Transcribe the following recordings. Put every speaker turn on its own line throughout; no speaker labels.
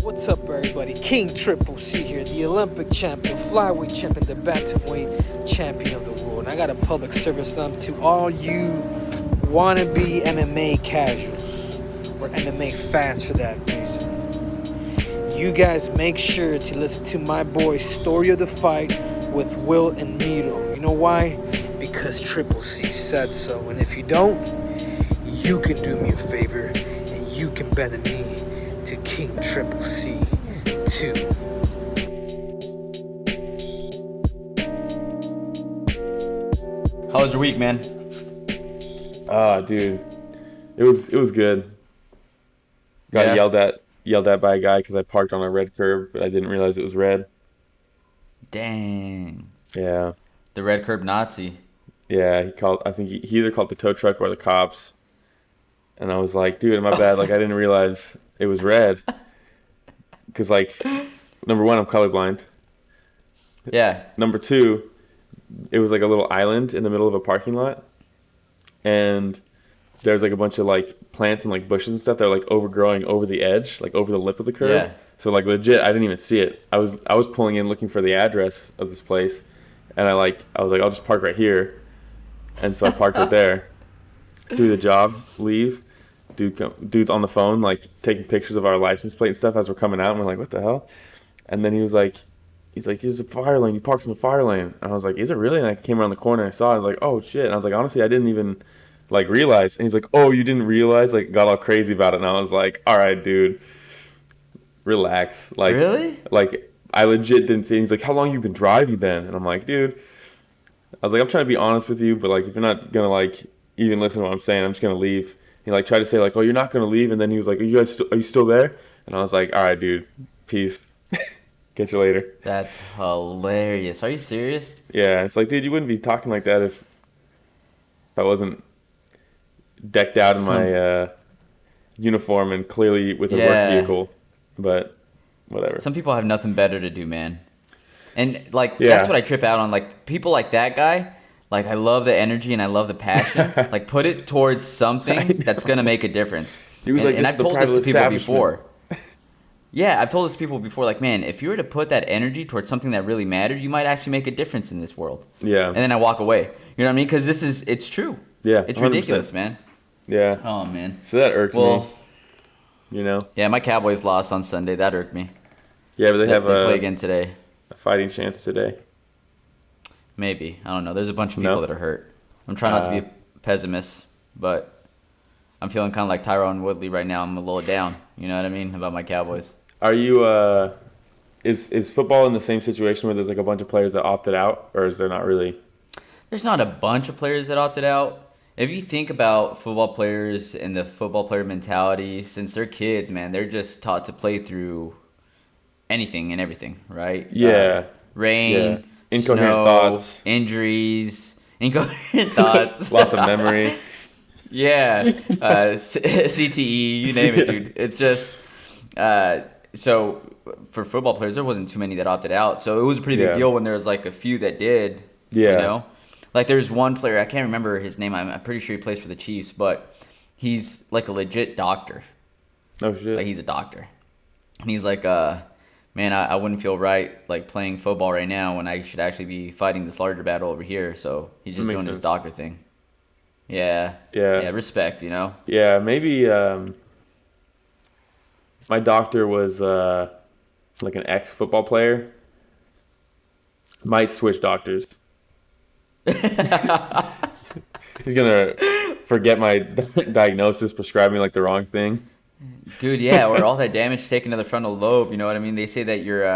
What's up, everybody? King Triple C here, the Olympic champion, flyweight champion, the bantamweight champion of the world. And I got a public service announcement to all you wannabe MMA casuals or MMA fans for that reason. You guys make sure to listen to my boy Story of the Fight with Will and Niko. You know why? Because Triple C said so. And if you don't, you can do me a favor and you can bend the knee to King Triple C 2.
How was your week, man?
Dude, it was good. Got yelled at by a guy because I parked on a red curb, but I didn't realize it was red.
Dang.
Yeah.
The red curb Nazi.
Yeah, I think he either called the tow truck or the cops, and I was like, dude, my bad. Like I didn't realize it was red. Because like, number one, I'm colorblind.
Yeah.
Number two, it was like a little island in the middle of a parking lot, and there's like a bunch of like plants and like bushes and stuff that are like overgrowing over the edge, like over the lip of the curb.
Yeah.
So like legit, I didn't even see it. I was pulling in looking for the address of this place, and I was like, I'll just park right here, and so I parked it there. Do the job, leave. Dude's on the phone like taking pictures of our license plate and stuff as we're coming out, and we're like, what the hell? And then he's like, there's a fire lane. You parked in the fire lane. And I was like, is it really? And I came around the corner and I saw it. I was like, oh shit. And I was like, honestly, I didn't even like realize. And he's like, oh, you didn't realize? Like got all crazy about it. And I was like, all right, dude, relax. Like,
really?
Like I legit didn't see. He's like, how long you been driving then? And I'm like, dude, I was like, I'm trying to be honest with you, but like if you're not gonna like even listen to what I'm saying, I'm just gonna leave. He like tried to say like, oh, you're not gonna leave, and then he was like, are you still there? And I was like, all right, dude, peace. Catch you later.
That's hilarious. Are you serious?
Yeah, it's like, dude, you wouldn't be talking like that if I wasn't decked out in my uniform and clearly with a work vehicle. But whatever.
Some people have nothing better to do, man. And like that's what I trip out on. Like people like that guy. Like, I love the energy and I love the passion. Like, put it towards something that's going to make a difference.
He was like,
and I've told this to people before. Yeah, I've told this to people before. Like, man, if you were to put that energy towards something that really mattered, you might actually make a difference in this world.
Yeah.
And then I walk away. You know what I mean? Because it's true.
Yeah.
It's
100%.
ridiculous, man.
Yeah.
Oh, man.
So that irked me. You know?
Yeah, my Cowboys lost on Sunday. That irked me.
Yeah, but they
play again today.
A fighting chance today.
Maybe. I don't know. There's a bunch of people that are hurt. I'm trying not to be a pessimist, but I'm feeling kind of like Tyron and Woodley right now. I'm a little down. You know what I mean? About my Cowboys.
Are you, is football in the same situation where there's like a bunch of players that opted out, or is there not really?
There's not a bunch of players that opted out. If you think about football players and the football player mentality, since they're kids, man, they're just taught to play through anything and everything, right?
Yeah.
Rain.
Yeah. Incoherent
snow,
thoughts.
Injuries. Incoherent thoughts.
Loss of memory.
Yeah. CTE, you name it, dude. It's just, so for football players, there wasn't too many that opted out. So it was a pretty big deal when there was like a few that did.
Yeah.
You know? Like there's one player, I can't remember his name. I'm pretty sure he plays for the Chiefs, but he's like a legit doctor.
Oh, shit.
Like he's a doctor. And he's like, man, I wouldn't feel right like playing football right now when I should actually be fighting this larger battle over here. So he's just doing his doctor thing. Yeah. Yeah, respect, you know?
Yeah, maybe my doctor was like an ex-football player. Might switch doctors. He's going to forget my diagnosis, prescribe me like the wrong thing.
Dude, yeah, or all that damage taken to the frontal lobe, you know what I mean? They say that you're,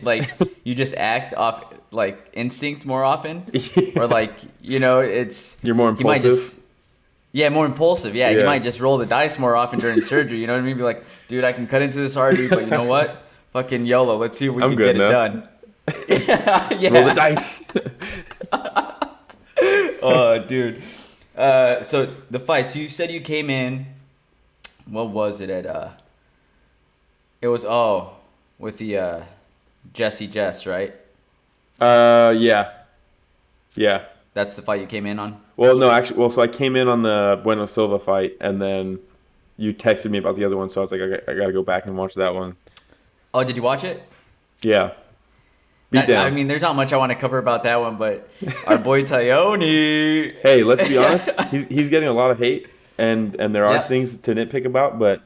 like, you just act off, like, instinct more often. Or, like, you know,
You're more impulsive?
More impulsive, yeah. You might just roll the dice more often during surgery, you know what I mean? Be like, dude, I can cut into this artery, but you know what? Fucking YOLO, let's see if we can get it done.
Yeah. Roll the dice.
Oh, dude. So, the fights, you said you came in... What was it at, it was, with the, Jess, right?
Yeah. Yeah.
That's the fight you came in on?
Well, no, actually, so I came in on the Bueno Silva fight, and then you texted me about the other one, so I was like, I got to go back and watch that one.
Oh, did you watch it?
Yeah. Beat down.
I mean, there's not much I want to cover about that one, but our boy Tyron.
Hey, let's be honest. He's getting a lot of hate, and there are things to nitpick about, but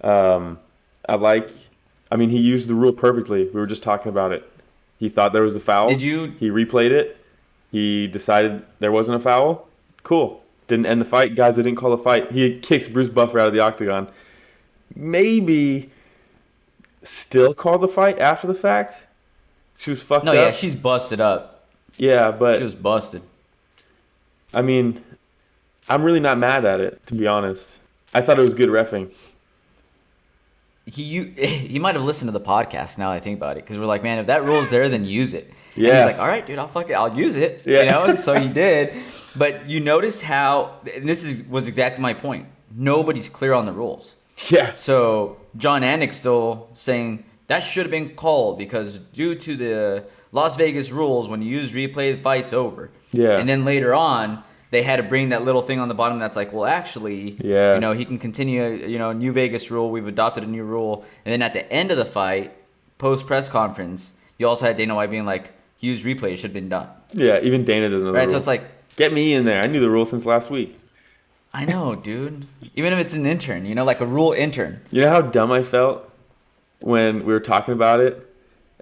I mean, he used the rule perfectly. We were just talking about it. He thought there was a foul.
Did you?
He replayed it. He decided there wasn't a foul. Cool. Didn't end the fight. Guys, they didn't call the fight. He kicks Bruce Buffer out of the octagon. Maybe still call the fight after the fact. She was fucked up.
No, yeah, she's busted up.
Yeah, but...
She was busted.
I mean, I'm really not mad at it, to be honest. I thought it was good reffing.
He might have listened to the podcast now I think about it, because we're like, man, if that rule's there, then use it.
Yeah.
And he's like, all right, dude, I'll use it.
Yeah.
You know? So he did. But you notice how, and this was exactly my point, nobody's clear on the rules.
Yeah.
So John Anik's still saying that should have been called because due to the Las Vegas rules, when you use replay, the fight's over.
Yeah.
And then later on, they had to bring that little thing on the bottom that's like, well, actually, he can continue, new Vegas rule. We've adopted a new rule. And then at the end of the fight, post-press conference, you also had Dana White being like, use replay. It should have been done.
Yeah, even Dana doesn't know the
right,
rule.
so it's like...
Get me in there. I knew the rule since last week.
I know, dude. Even if it's an intern, like a rule intern.
You know how dumb I felt when we were talking about it?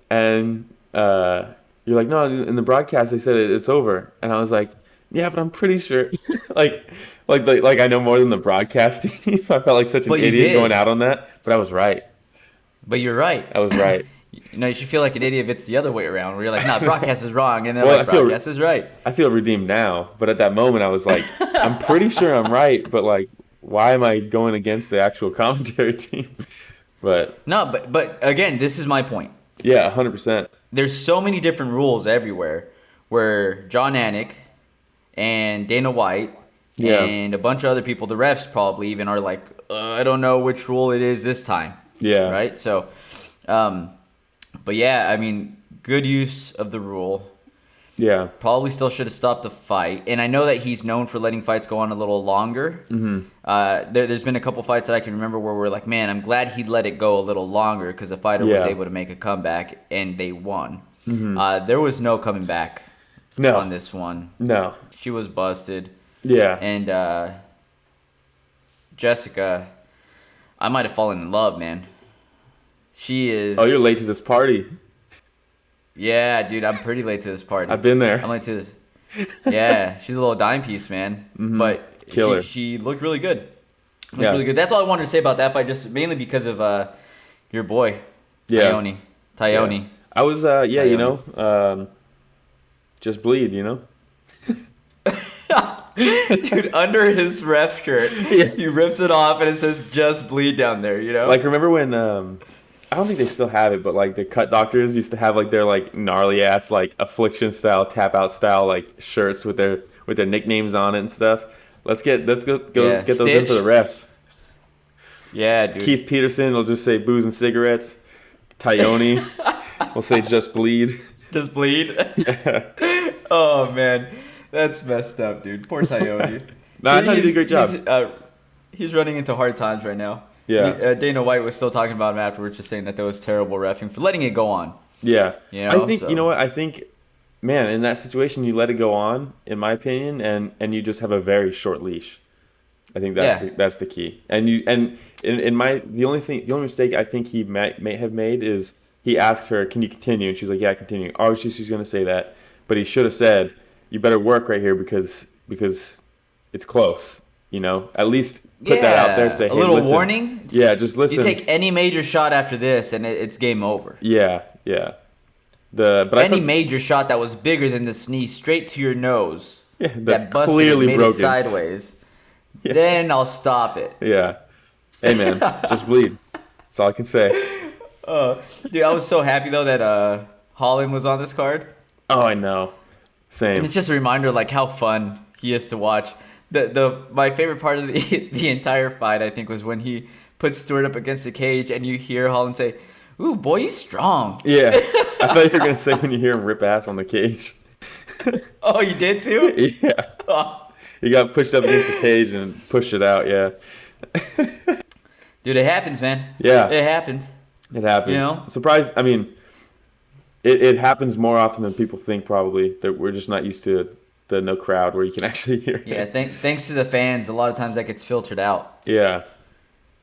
And you're like, no, in the broadcast they said it's over. And I was like, yeah, but I'm pretty sure. like I know more than the broadcast team. I felt like such an idiot going out on that. But I was right.
But you're right.
I was right.
You should feel like an idiot if it's the other way around, where you're like, nah, broadcast is wrong, and then broadcast is right.
I feel redeemed now, but at that moment I was like, I'm pretty sure I'm right, but like, why am I going against the actual commentary team? But
no, but again, this is my point.
Yeah, 100%.
There's so many different rules everywhere, where John Anik and Dana White and a bunch of other people, the refs probably even are like, I don't know which rule it is this time.
Yeah.
Right. So. But yeah, I mean, good use of the rule.
Yeah.
Probably still should have stopped the fight. And I know that he's known for letting fights go on a little longer.
Mm-hmm.
There's been a couple fights that I can remember where we're like, man, I'm glad he let it go a little longer because the fighter was able to make a comeback and they won.
Mm-hmm.
There was no coming back on this one.
No.
She was busted.
Yeah.
And Jessica, I might have fallen in love, man. She is...
Oh, you're late to this party.
Yeah, dude, I'm pretty late to this party.
I've been there.
I'm late to this. Yeah, she's a little dime piece, man.
Mm-hmm.
But
Killer.
She looked really good. Really good. That's all I wanted to say about that fight, just mainly because of your boy, Tyone.
Yeah. I was, just bleed,
Dude, under his ref shirt, he rips it off and it says "just bleed" down there.
Like, remember when I don't think they still have it, but like the cut doctors used to have like their like gnarly ass like affliction style, tap out style like shirts with their nicknames on it and stuff. Let's go get those in for the refs.
Yeah, dude.
Keith Peterson will just say booze and cigarettes. Tyone will say just bleed.
Just bleed.
Yeah.
Oh man. That's messed up, dude. Poor Tyone.
No, I thought he did a great job.
He's running into hard times right now.
Yeah.
Dana White was still talking about him afterwards, just saying that was terrible reffing for letting it go on.
Yeah. I think,
so.
you know what? I think, man, in that situation, you let it go on, in my opinion, and you just have a very short leash. I think that's the key. And the only mistake I think he may have made is he asked her, "Can you continue?" And she's like, "Yeah, continue." Oh, she's going to say that, but he should have said, "You better work right here because it's close." At least put that out there. Say, hey,
a little
listen.
warning.
Yeah, just listen.
You take any major shot after this, and it's game over.
Yeah.
Any major shot that was bigger than this knee, straight to your nose.
Yeah, that's
that busted
clearly
made
broken.
It sideways.
Yeah.
Then I'll stop it.
Yeah. Hey man, just bleed. That's all I can say.
Dude, I was so happy though that Holland was on this card.
Oh, I know. Same.
And it's just a reminder like how fun he is to watch. My favorite part of the entire fight, I think, was when he put Stewart up against the cage and you hear Holland say, "Ooh, boy, he's strong."
Yeah. I thought you were going to say when you hear him rip ass on the cage.
Oh, you did too?
Yeah. He got pushed up against the cage and pushed it out, yeah.
Dude, it happens, man.
Yeah.
It happens.
It happens.
You know?
I'm surprised. I mean, it happens more often than people think, probably. That we're just not used to the no crowd where you can actually hear it.
Yeah, thanks to the fans, a lot of times that gets filtered out.
Yeah.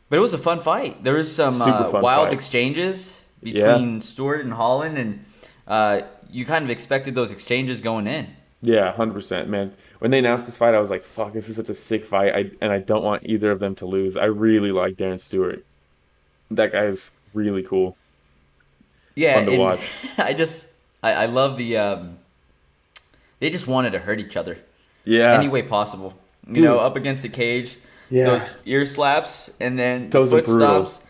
But it was a fun fight. There was some wild exchanges between Stewart and Holland, and you kind of expected those exchanges going in.
Yeah, 100%, man. When they announced this fight, I was like, fuck, this is such a sick fight, and I don't want either of them to lose. I really like Darren Stewart. That guy is really cool.
Yeah,
fun to watch.
I love the they just wanted to hurt each other.
Yeah.
Any way possible. You know, up against the cage.
Yeah.
Those ear slaps and then
Those
the foot
are brutal.
stops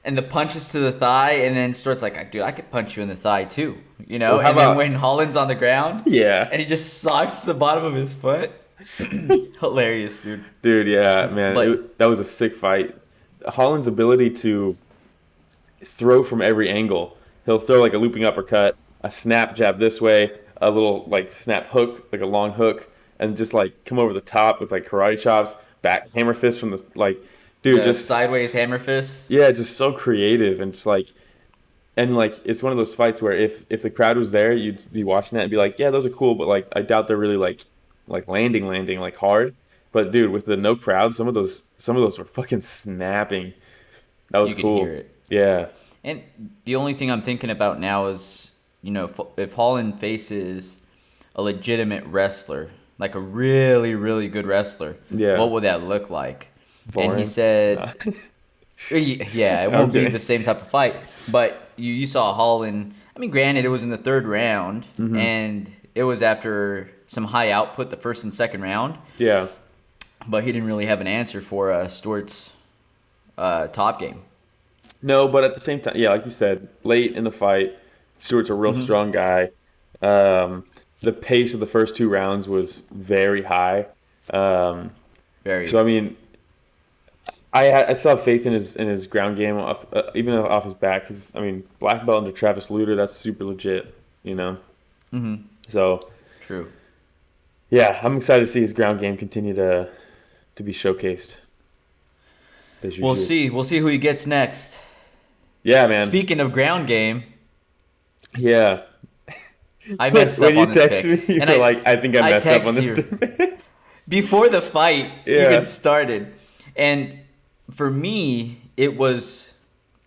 and the punches to the thigh, and then Stuart's like, dude, I could punch you in the thigh too. You know?
Well,
then when Holland's on the ground,
Yeah.
and he just socks the bottom of his foot. Hilarious, dude.
Dude, yeah, man. That was a sick fight. Holland's ability to throw from every angle. He'll throw like a looping uppercut, a snap jab this way, a little like snap hook, like a long hook, and just like come over the top with like karate chops, back hammer fist from the dude, just
sideways hammer fist.
Yeah, just so creative and just it's one of those fights where if the crowd was there, you'd be watching that and be like, yeah, those are cool, but like I doubt they're really like landing like hard. But dude, with the no crowd, some of those were fucking snapping. That was cool.
You could hear it.
Yeah.
And the only thing I'm thinking about now is, you know, if Holland faces a legitimate wrestler, like a really, really good wrestler, what would that look like?
Boring.
And he said, yeah, it won't be the same type of fight. But you saw Holland. I mean, granted, it was in the third round, and it was after some high output the first and second round.
Yeah.
But he didn't really have an answer for Stewart's top game.
No, but at the same time, yeah, like you said, late in the fight, Stewart's a real strong guy. The pace of the first two rounds was very high.
Very.
So I mean, I still have faith in his ground game, even off his back. Because I mean, black belt under Travis Lutter, that's super legit, you know.
Mm-hmm.
So
true.
Yeah, I'm excited to see his ground game continue to be showcased.
We'll see. We'll see who he gets next.
Yeah, man.
Speaking of ground game.
Yeah.
I messed up on this pick.
When you text me, you're like, I think I messed up on this pick.
Before the fight even started. And for me, it was,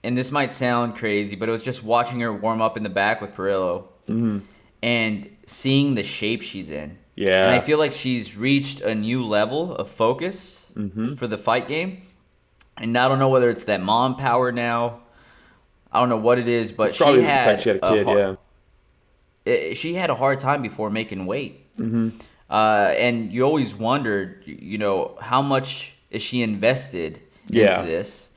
and this might sound crazy, but it was just watching her warm up in the back with Perillo and seeing the shape she's in.
Yeah.
And I feel like she's reached a new level of focus for the fight game. And I don't know whether it's that mom power now. I don't know what it is, but she had
a kid,
she had a hard time before making weight. And you always wondered, you know, how much is she invested into this?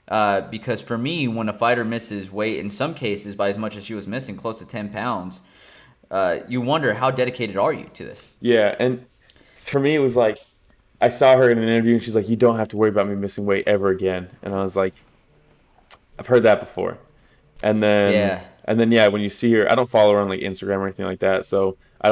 Because for me, when a fighter misses weight, in some cases by as much as she was missing, close to 10 pounds, you wonder, how dedicated are you to this?
Yeah, and for me, it was like, I saw her in an interview, and she's like, you don't have to worry about me missing weight ever again. And I was like, I've heard that before. And then, when you see her, I don't follow her on like Instagram or anything like that, so I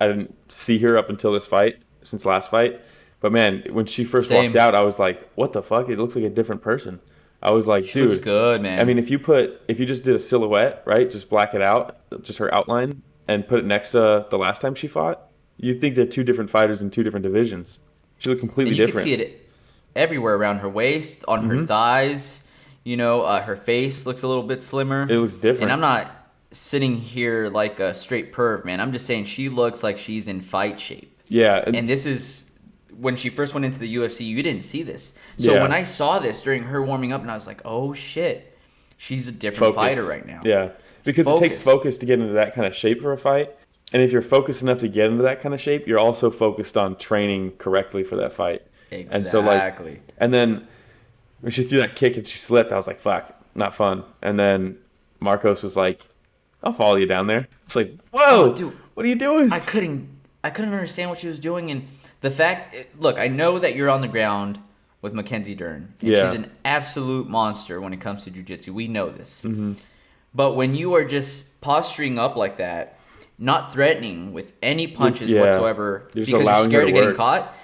didn't see her up until this fight, since last fight. But man, when she first walked out, I was like, what the fuck? It looks like a different person. I was like,
she looks good, man.
I mean, if you just did a silhouette, right, just black it out, just her outline, and put it next to the last time she fought, you'd think they're two different fighters in two different divisions. She looked completely different.
You can see it everywhere around her waist, on her thighs. You know, her face looks a little bit slimmer.
It looks different.
And I'm not sitting here like a straight perv, man. I'm just saying she looks like she's in fight shape.
Yeah.
And this is, when she first went into the UFC, you didn't see this. So when I saw this during her warming up, and I was like, oh shit, she's a different fighter right now.
Yeah. Because it takes focus to get into that kind of shape for a fight. And if you're focused enough to get into that kind of shape, you're also focused on training correctly for that fight.
Exactly.
And so and then when she threw that kick and she slipped, I was like, fuck, not fun. And then Markos was like, I'll follow you down there. It's like, whoa, dude, what are you doing?
I couldn't understand what she was doing. And the fact, look, I know that you're on the ground with Mackenzie Dern. And she's an absolute monster when it comes to jiu-jitsu. We know this. But when you are just posturing up like that, not threatening with any punches whatsoever, because you're scared of getting caught,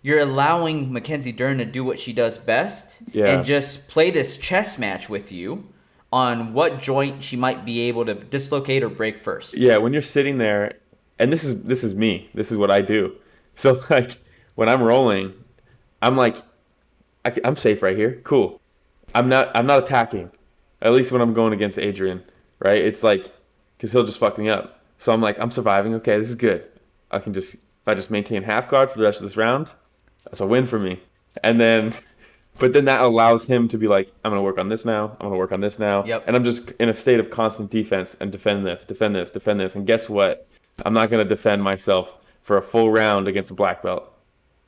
you're allowing Mackenzie Dern to do what she does best and just play this chess match with you on what joint she might be able to dislocate or break first.
Yeah, when you're sitting there, and this is me. This is what I do. So, like, when I'm rolling, I'm like, I'm safe right here. Cool. I'm not attacking. At least when I'm going against Adrian, right? It's like, because he'll just fuck me up. So I'm like, I'm surviving. Okay, this is good. If I just maintain half guard for the rest of this round, that's a win for me. And then, but then that allows him to be like, I'm going to work on this now. I'm going to work on this now.
Yep.
And I'm just in a state of constant defense and defend this. And guess what? I'm not going to defend myself for a full round against a black belt.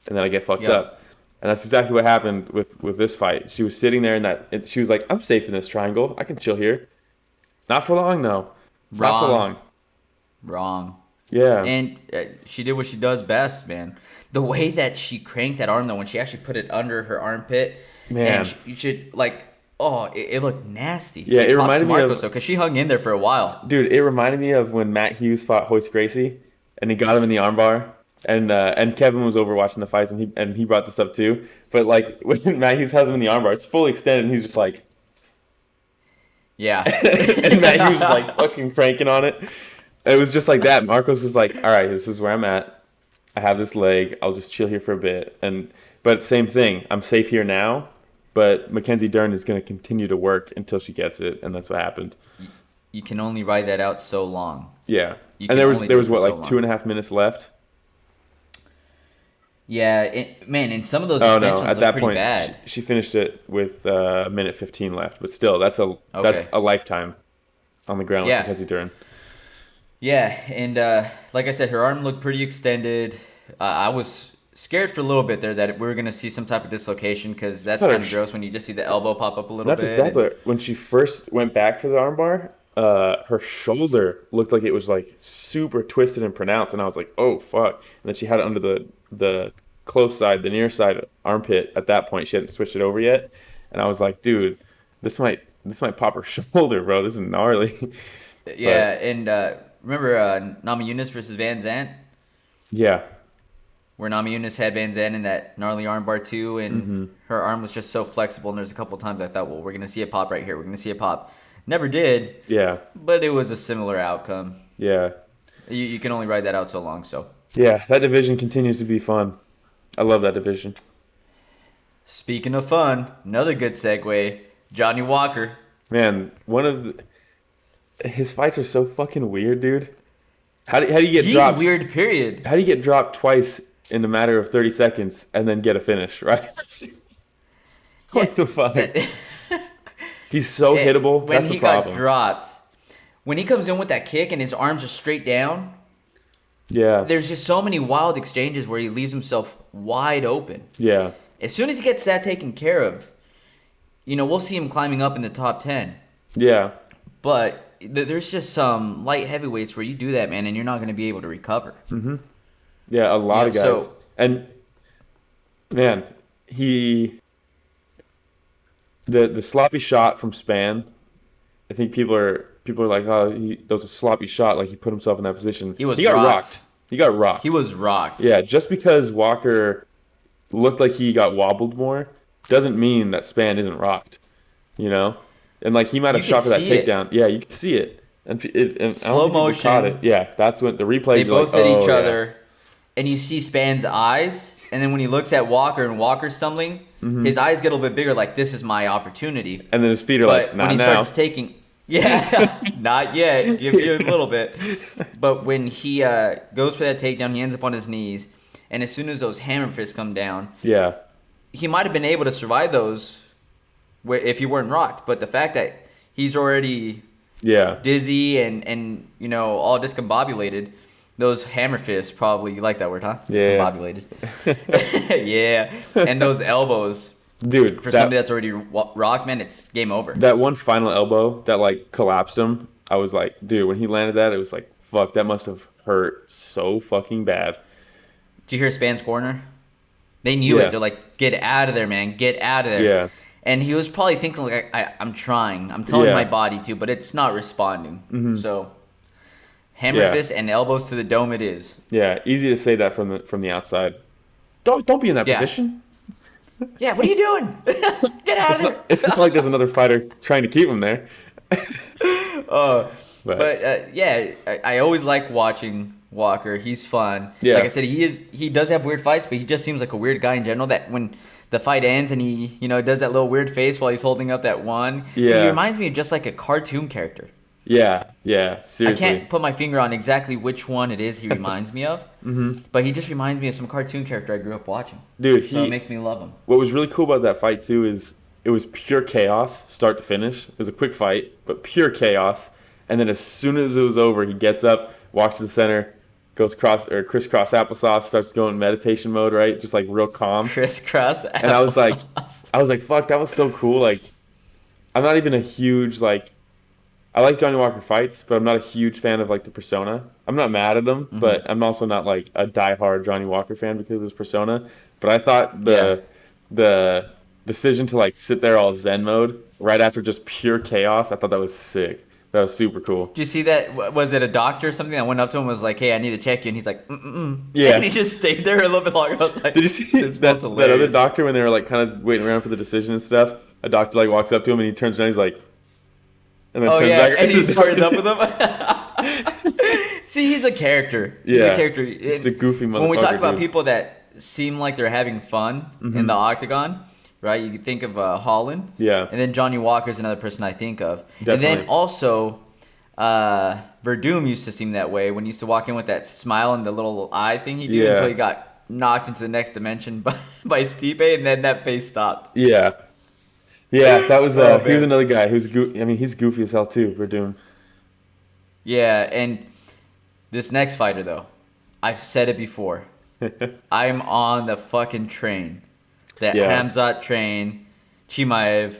And then I get fucked up. And that's exactly what happened with this fight. She was sitting there she was like, I'm safe in this triangle. I can chill here. Not for long, though. Not for long.
Wrong.
Yeah.
And she did what she does best, man. The way that she cranked that arm, though, when she actually put it under her armpit.
Man.
And you should, like, it looked nasty.
Yeah, it reminded me of...
because she hung in there for a while.
Dude, it reminded me of when Matt Hughes fought Hoist Gracie, and he got him in the armbar. And Kevin was over watching the fights, and he brought this up too. But like when Matt Hughes has him in the armbar, it's fully extended, and he's just like,
yeah.
And Matt Hughes was like fucking cranking on it. It was just like that. Markos was like, all right, this is where I'm at. I have this leg. I'll just chill here for a bit. But same thing. I'm safe here now. But Mackenzie Dern is going to continue to work until she gets it, and that's what happened.
You can only ride that out so long.
Yeah. And there was what, like 2.5 minutes left.
Yeah, and some of those extensions
at
look
that
pretty
point,
bad.
She finished it with a minute 15 left, but still, that's a lifetime on the ground with Mackenzie Dern.
Yeah, and like I said, her arm looked pretty extended. I was scared for a little bit there that we were going to see some type of dislocation because that's kind of gross when you just see the elbow pop up a little bit.
Not just that, but when she first went back for the armbar, her shoulder looked like it was like super twisted and pronounced, and I was like, oh fuck. And then she had it under the close side, the near side armpit. At that point, she hadn't switched it over yet, and I was like, dude, this might pop her shoulder, bro. This is gnarly.
Yeah, and remember Namajunas versus Van Zandt?
Yeah.
Where Namajunas had Van Zandt in that gnarly armbar too, and her arm was just so flexible. And there's a couple times I thought, well, we're gonna see a pop right here. We're gonna see a pop. Never did.
Yeah.
But it was a similar outcome.
Yeah.
You can only ride that out so long, so.
Yeah, that division continues to be fun. I love that division.
Speaking of fun, another good segue, Johnny Walker.
Man, his fights are so fucking weird, dude. How do you get dropped?
He's weird, period.
How do you get dropped twice in a matter of 30 seconds and then get a finish, right? What the fuck? He's so hittable. That's the problem.
When he got dropped, when he comes in with that kick and his arms are straight down, there's just so many wild exchanges where he leaves himself wide open.
Yeah.
As soon as he gets that taken care of, we'll see him climbing up in the top 10.
Yeah.
But there's just some light heavyweights where you do that, man, and you're not going to be able to recover.
Mm-hmm. Yeah, a lot of guys. And, man, The sloppy shot from Spann, I think people are like, oh, that was a sloppy shot. Like, he put himself in that position.
He got rocked.
He got rocked.
He was rocked.
Yeah, just because Walker looked like he got wobbled more doesn't mean that Spann isn't rocked, And, like, he might have shot for that takedown. Yeah, you can see it. And
slow motion.
Caught it. Yeah, that's when the replays.
They both hit each other, and you see Spann's eyes. And then when he looks at Walker and Walker's stumbling, his eyes get a little bit bigger, like, this is my opportunity.
And then his feet are like, not now.
But when he starts taking... Yeah, not yet. Give you a little bit. But when he goes for that takedown, he ends up on his knees. And as soon as those hammer fists come down, he might have been able to survive those if he weren't rocked. But the fact that he's already dizzy and all discombobulated... Those hammer fists probably, you like that word, huh?
Yeah.
Yeah. And those elbows.
Dude.
For somebody that's already rocked, man, it's game over.
That one final elbow that, like, collapsed him, I was like, dude, when he landed that, it was like, fuck, that must have hurt so fucking bad.
Did you hear Spann's corner? They knew it. They're like, get out of there, man. Get out of there.
Yeah.
And he was probably thinking, like, I'm trying. I'm telling my body to, but it's not responding. Mm-hmm. So... Hammer fist and elbows to the dome it is.
Yeah, easy to say that from the outside. don't be in that
Yeah.
position.
Yeah, what are you doing? Get out of there.
It's not like there's another fighter trying to keep him there.
I always like watching Walker. He's fun.
Yeah.
Like I said, he does have weird fights, but he just seems like a weird guy in general. That when the fight ends and he does that little weird face while he's holding up that one.
Yeah.
He reminds me of just like a cartoon character.
Yeah, seriously.
I can't put my finger on exactly which one it is he reminds me of, but he just reminds me of some cartoon character I grew up watching.
Dude,
so it makes me love him.
What was really cool about that fight too is it was pure chaos, start to finish. It was a quick fight, but pure chaos. And then as soon as it was over, he gets up, walks to the center, goes crisscross applesauce, starts going meditation mode, right? Just like real calm.
Crisscross applesauce.
And I was like, fuck, that was so cool. Like, I'm not even a huge I like Johnny Walker fights, but I'm not a huge fan of like the persona. I'm not mad at him, but I'm also not like a diehard Johnny Walker fan because of his persona. But I thought the decision to like sit there all Zen mode right after just pure chaos, I thought that was sick. That was super cool.
Did you see that? Was it a doctor or something that went up to him and was like, hey, I need to check you? And he's like,
Yeah.
And he just stayed there a little bit longer. I was like,
did you see that other doctor when they were like kind of waiting around for the decision and stuff? A doctor like walks up to him and he turns around, he's like, and then turns back
and he squares up with him. See, he's a character. He's a character.
He's a goofy motherfucker.
When we talk about people that seem like they're having fun in the octagon, right? You could think of Holland.
Yeah.
And then Johnny Walker's another person I think of.
Definitely.
And then also, Verdum used to seem that way when he used to walk in with that smile and the little eye thing he did until he got knocked into the next dimension by Stipe, and then that face stopped.
Yeah, that was he was another guy who's he's goofy as hell too, Verdum.
Yeah, and this next fighter though, I've said it before. I'm on the fucking train. That Khamzat train, Chimaev.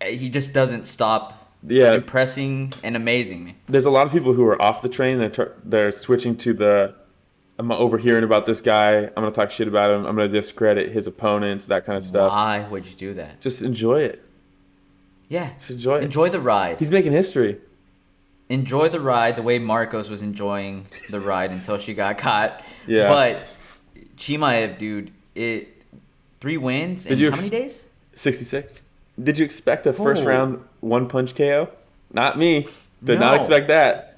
He just doesn't stop impressing and amazing me.
There's a lot of people who are off the train. They're switching to I'm overhearing about this guy. I'm going to talk shit about him. I'm going to discredit his opponents, that kind of stuff.
Why would you do that?
Just enjoy it.
Yeah.
Just enjoy it.
Enjoy the ride.
He's making history.
Enjoy the ride the way Markos was enjoying the ride until she got caught.
Yeah.
But Chimaev, dude, 3 wins in how many days?
66. Did you expect a first round one punch KO? Not me. Did not expect that.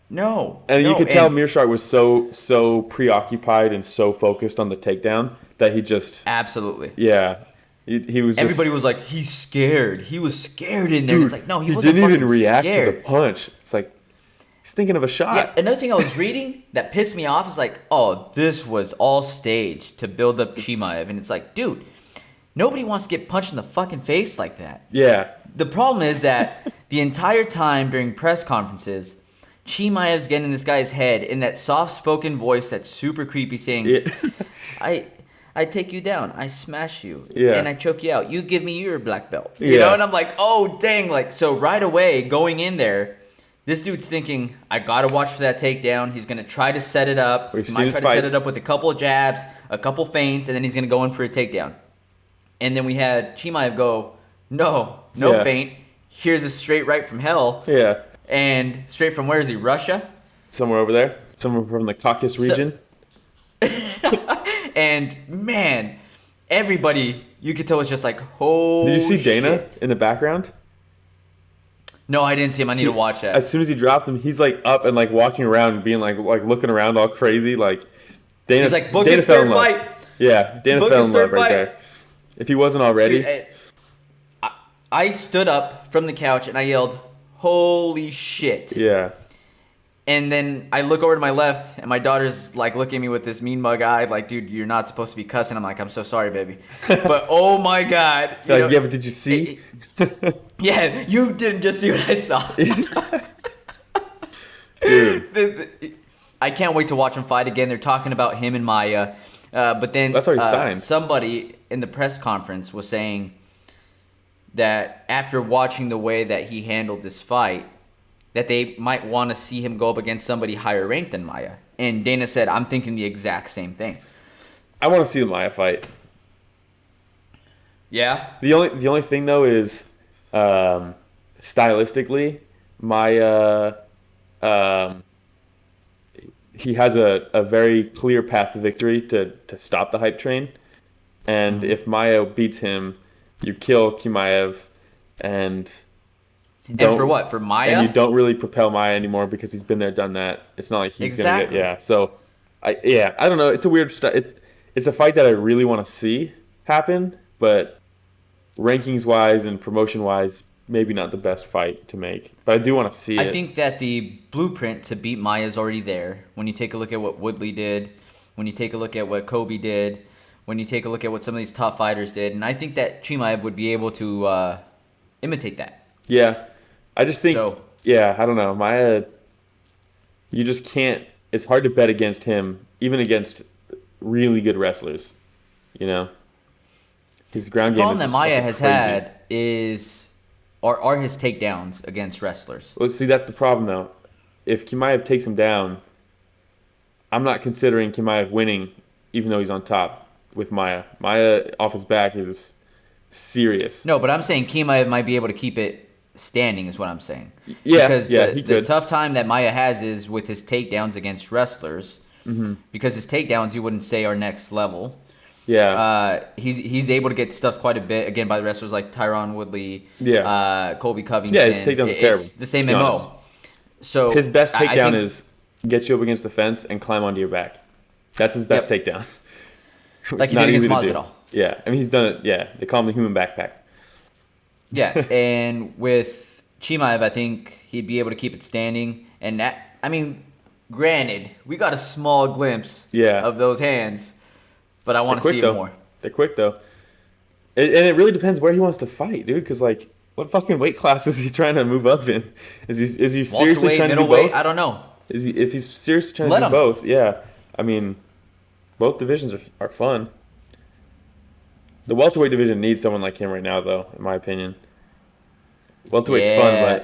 No.
And you could tell Meerschaert was so preoccupied and so focused on the takedown that he just...
Absolutely.
Yeah. He was
Everybody was like, he's scared. He was scared in there.
Dude,
it's like, no, he wasn't
didn't even react
scared.
to the punch. It's like, he's thinking of a shot.
Yeah, another thing I was reading that pissed me off is like, oh, this was all staged to build up Chimaev. And it's like, dude, nobody wants to get punched in the fucking face like that.
Yeah.
The problem is that the entire time during press conferences, Chimaev's getting in this guy's head in that soft-spoken voice that's super creepy saying, I take you down, I smash you, and I choke you out. You give me your black belt. You know? And I'm like, oh, dang. Like, so right away, going in there, this dude's thinking, I got to watch for that takedown. He's going to try to set it up. He might try to set it up with a couple of jabs, a couple feints, and then he's going to go in for a takedown. And then we had Chimaev go, no feint. Here's a straight right from hell.
Yeah.
And straight from where is he? Russia?
Somewhere over there. Somewhere from the Caucasus region.
And, man, everybody, you could tell was just like, oh,
Did you see Dana
shit.
in the background?
No, I didn't see him. I need to watch that.
As soon as he dropped him, he's like up and like walking around and being like looking around all crazy. Like Dana,
he's like, book his third fight.
Yeah, Dana fell in love right there. If he wasn't already.
Dude, I stood up from the couch and I yelled, holy shit.
Yeah.
And then I look over to my left, and my daughter's like looking at me with this mean mug eye, like, dude, you're not supposed to be cussing. I'm like, I'm so sorry, baby. But oh my God.
Like, yeah, but did you see?
Yeah, you didn't just see what I saw.
Dude.
I can't wait to watch him fight again. They're talking about him and Maya. But then
that's already signed.
Somebody in the press conference was saying that after watching the way that he handled this fight, that they might want to see him go up against somebody higher ranked than Maya. And Dana said, I'm thinking the exact same thing.
I want to see the Maya fight.
Yeah?
The only thing, though, is stylistically, Maya, he has a very clear path to victory to stop the hype train. And if Maia beats him, you kill Chimaev and
for what? For Maia?
And you don't really propel Maia anymore because he's been there, done that. It's not like he's going to get... So, I don't know. It's a weird... It's a fight that I really want to see happen, but rankings-wise and promotion-wise, maybe not the best fight to make. But I do want to see it.
I think that the blueprint to beat Maia is already there. When you take a look at what Woodley did, when you take a look at what Colby did, when you take a look at what some of these top fighters did, and I think that Chimaev would be able to imitate that.
Yeah. I just think, I don't know. Maia, you just can't, it's hard to bet against him, even against really good wrestlers, you know? His ground game is
the problem that Maia has had are his takedowns against wrestlers.
Well, see, that's the problem, though. If Chimaev takes him down, I'm not considering Chimaev winning, even though he's on top with Maia. Maia off his back is serious.
No, but I'm saying Chimaev might be able to keep it standing is what I'm saying.
Yeah,
because
he
the
could.
tough time that Maia has is with his takedowns against wrestlers. Mm-hmm. Because his takedowns, you wouldn't say, are next level.
Yeah.
He's able to get stuffed quite a bit, again, by the wrestlers like Tyron, Woodley, Colby, Covington.
Yeah, his takedowns are terrible.
It's the same MO. So
his best takedown is get you up against the fence and climb onto your back. That's his best takedown.
Like he did against Masvidal.
Yeah, I mean, he's done it. Yeah, they call him the human backpack.
Yeah, and with Chimaev, I think he'd be able to keep it standing. And that, I mean, granted, we got a small glimpse of those hands, but I want to see it more.
They're quick, though. And it really depends where he wants to fight, dude, because, like, what fucking weight class is he trying to move up in? Is he seriously trying to do both?
I don't know.
If he's seriously trying to do both, I mean, both divisions are fun. The welterweight division needs someone like him right now, though, in my opinion. Welterweight's fun,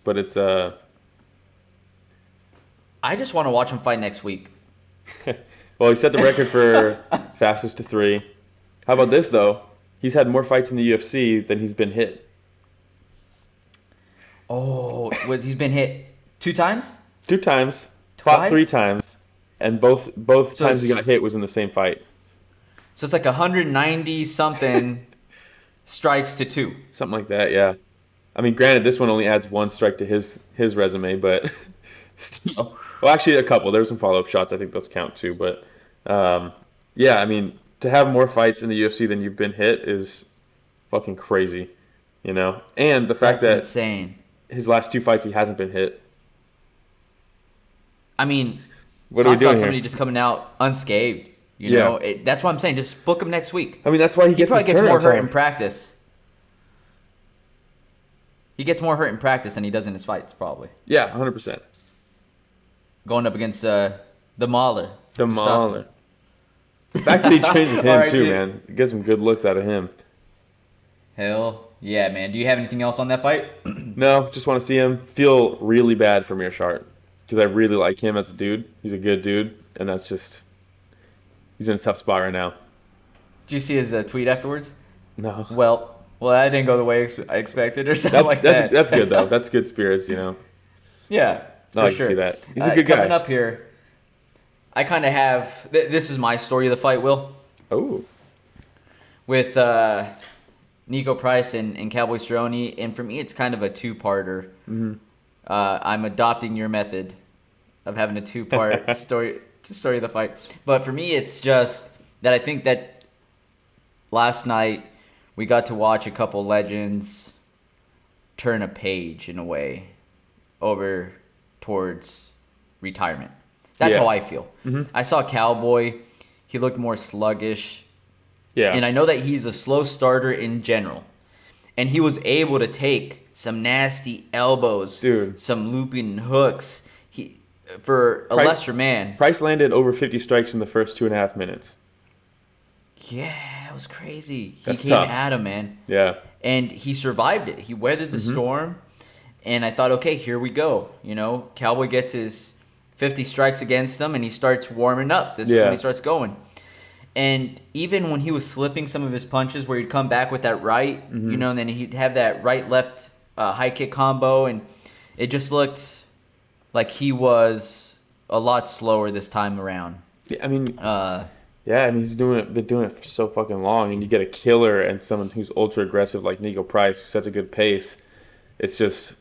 but it's
I just want to watch him fight next week.
Well, he set the record for fastest to 3. How about this, though? He's had more fights in the UFC than he's been hit.
Oh, he's been hit 2 times?
2 times.
Twice?
Fought 3 times. And both times he got hit was in the same fight.
So it's like 190-something strikes to 2.
Something like that, yeah. I mean, granted, this one only adds 1 strike to his resume, but still. Well, actually, a couple. There were some follow-up shots. I think those count, too. But, I mean, to have more fights in the UFC than you've been hit is fucking crazy, you know? And the fact
That's insane.
His last 2 fights, he hasn't been hit.
I mean,
what are we doing here?
Somebody just coming out unscathed. You know, that's what I'm saying. Just book him next week.
I mean, that's why he gets
more hurt in practice. He gets more hurt in practice than he does in his fights, probably.
Yeah, 100%.
Going up against the Mauler.
The Mauler. The fact that he trains with him, too, man. Get some good looks out of him.
Hell yeah, man. Do you have anything else on that fight?
No, just want to see him. Feel really bad for Meerschaert because I really like him as a dude. He's a good dude, and that's just... He's in a tough spot right now.
Did you see his tweet afterwards?
No.
Well, that didn't go the way I expected or something like that.
That's good, though. That's good spirits, you know.
Yeah,
I like to see that. He's a good guy.
Coming up here, I kind of have... This is my story of the fight, Will.
Oh.
With Niko Price and Cowboy Cerrone, and for me, it's kind of a 2-parter. Mm-hmm. I'm adopting your method of having a 2-part story of the fight. But for me, it's just that I think that last night we got to watch a couple legends turn a page in a way over towards retirement. That's how I feel. Mm-hmm. I saw Cowboy. He looked more sluggish. Yeah. And I know that he's a slow starter in general. And he was able to take some nasty elbows, some looping hooks. For a lesser man.
Price landed over 50 strikes in the first 2.5 minutes.
Yeah, it was crazy.
That's
he came
tough.
at him, man.
Yeah.
And he survived it. He weathered the storm. And I thought, okay, here we go. You know, Cowboy gets his 50 strikes against him, and he starts warming up. This is when he starts going. And even when he was slipping some of his punches where he'd come back with that right, you know, and then he'd have that right-left high kick combo, and it just looked... like he was a lot slower this time around.
Yeah, I mean, he's doing it. Been doing it for so fucking long, and you get a killer and someone who's ultra aggressive like Niko Price, who sets a good pace. It's just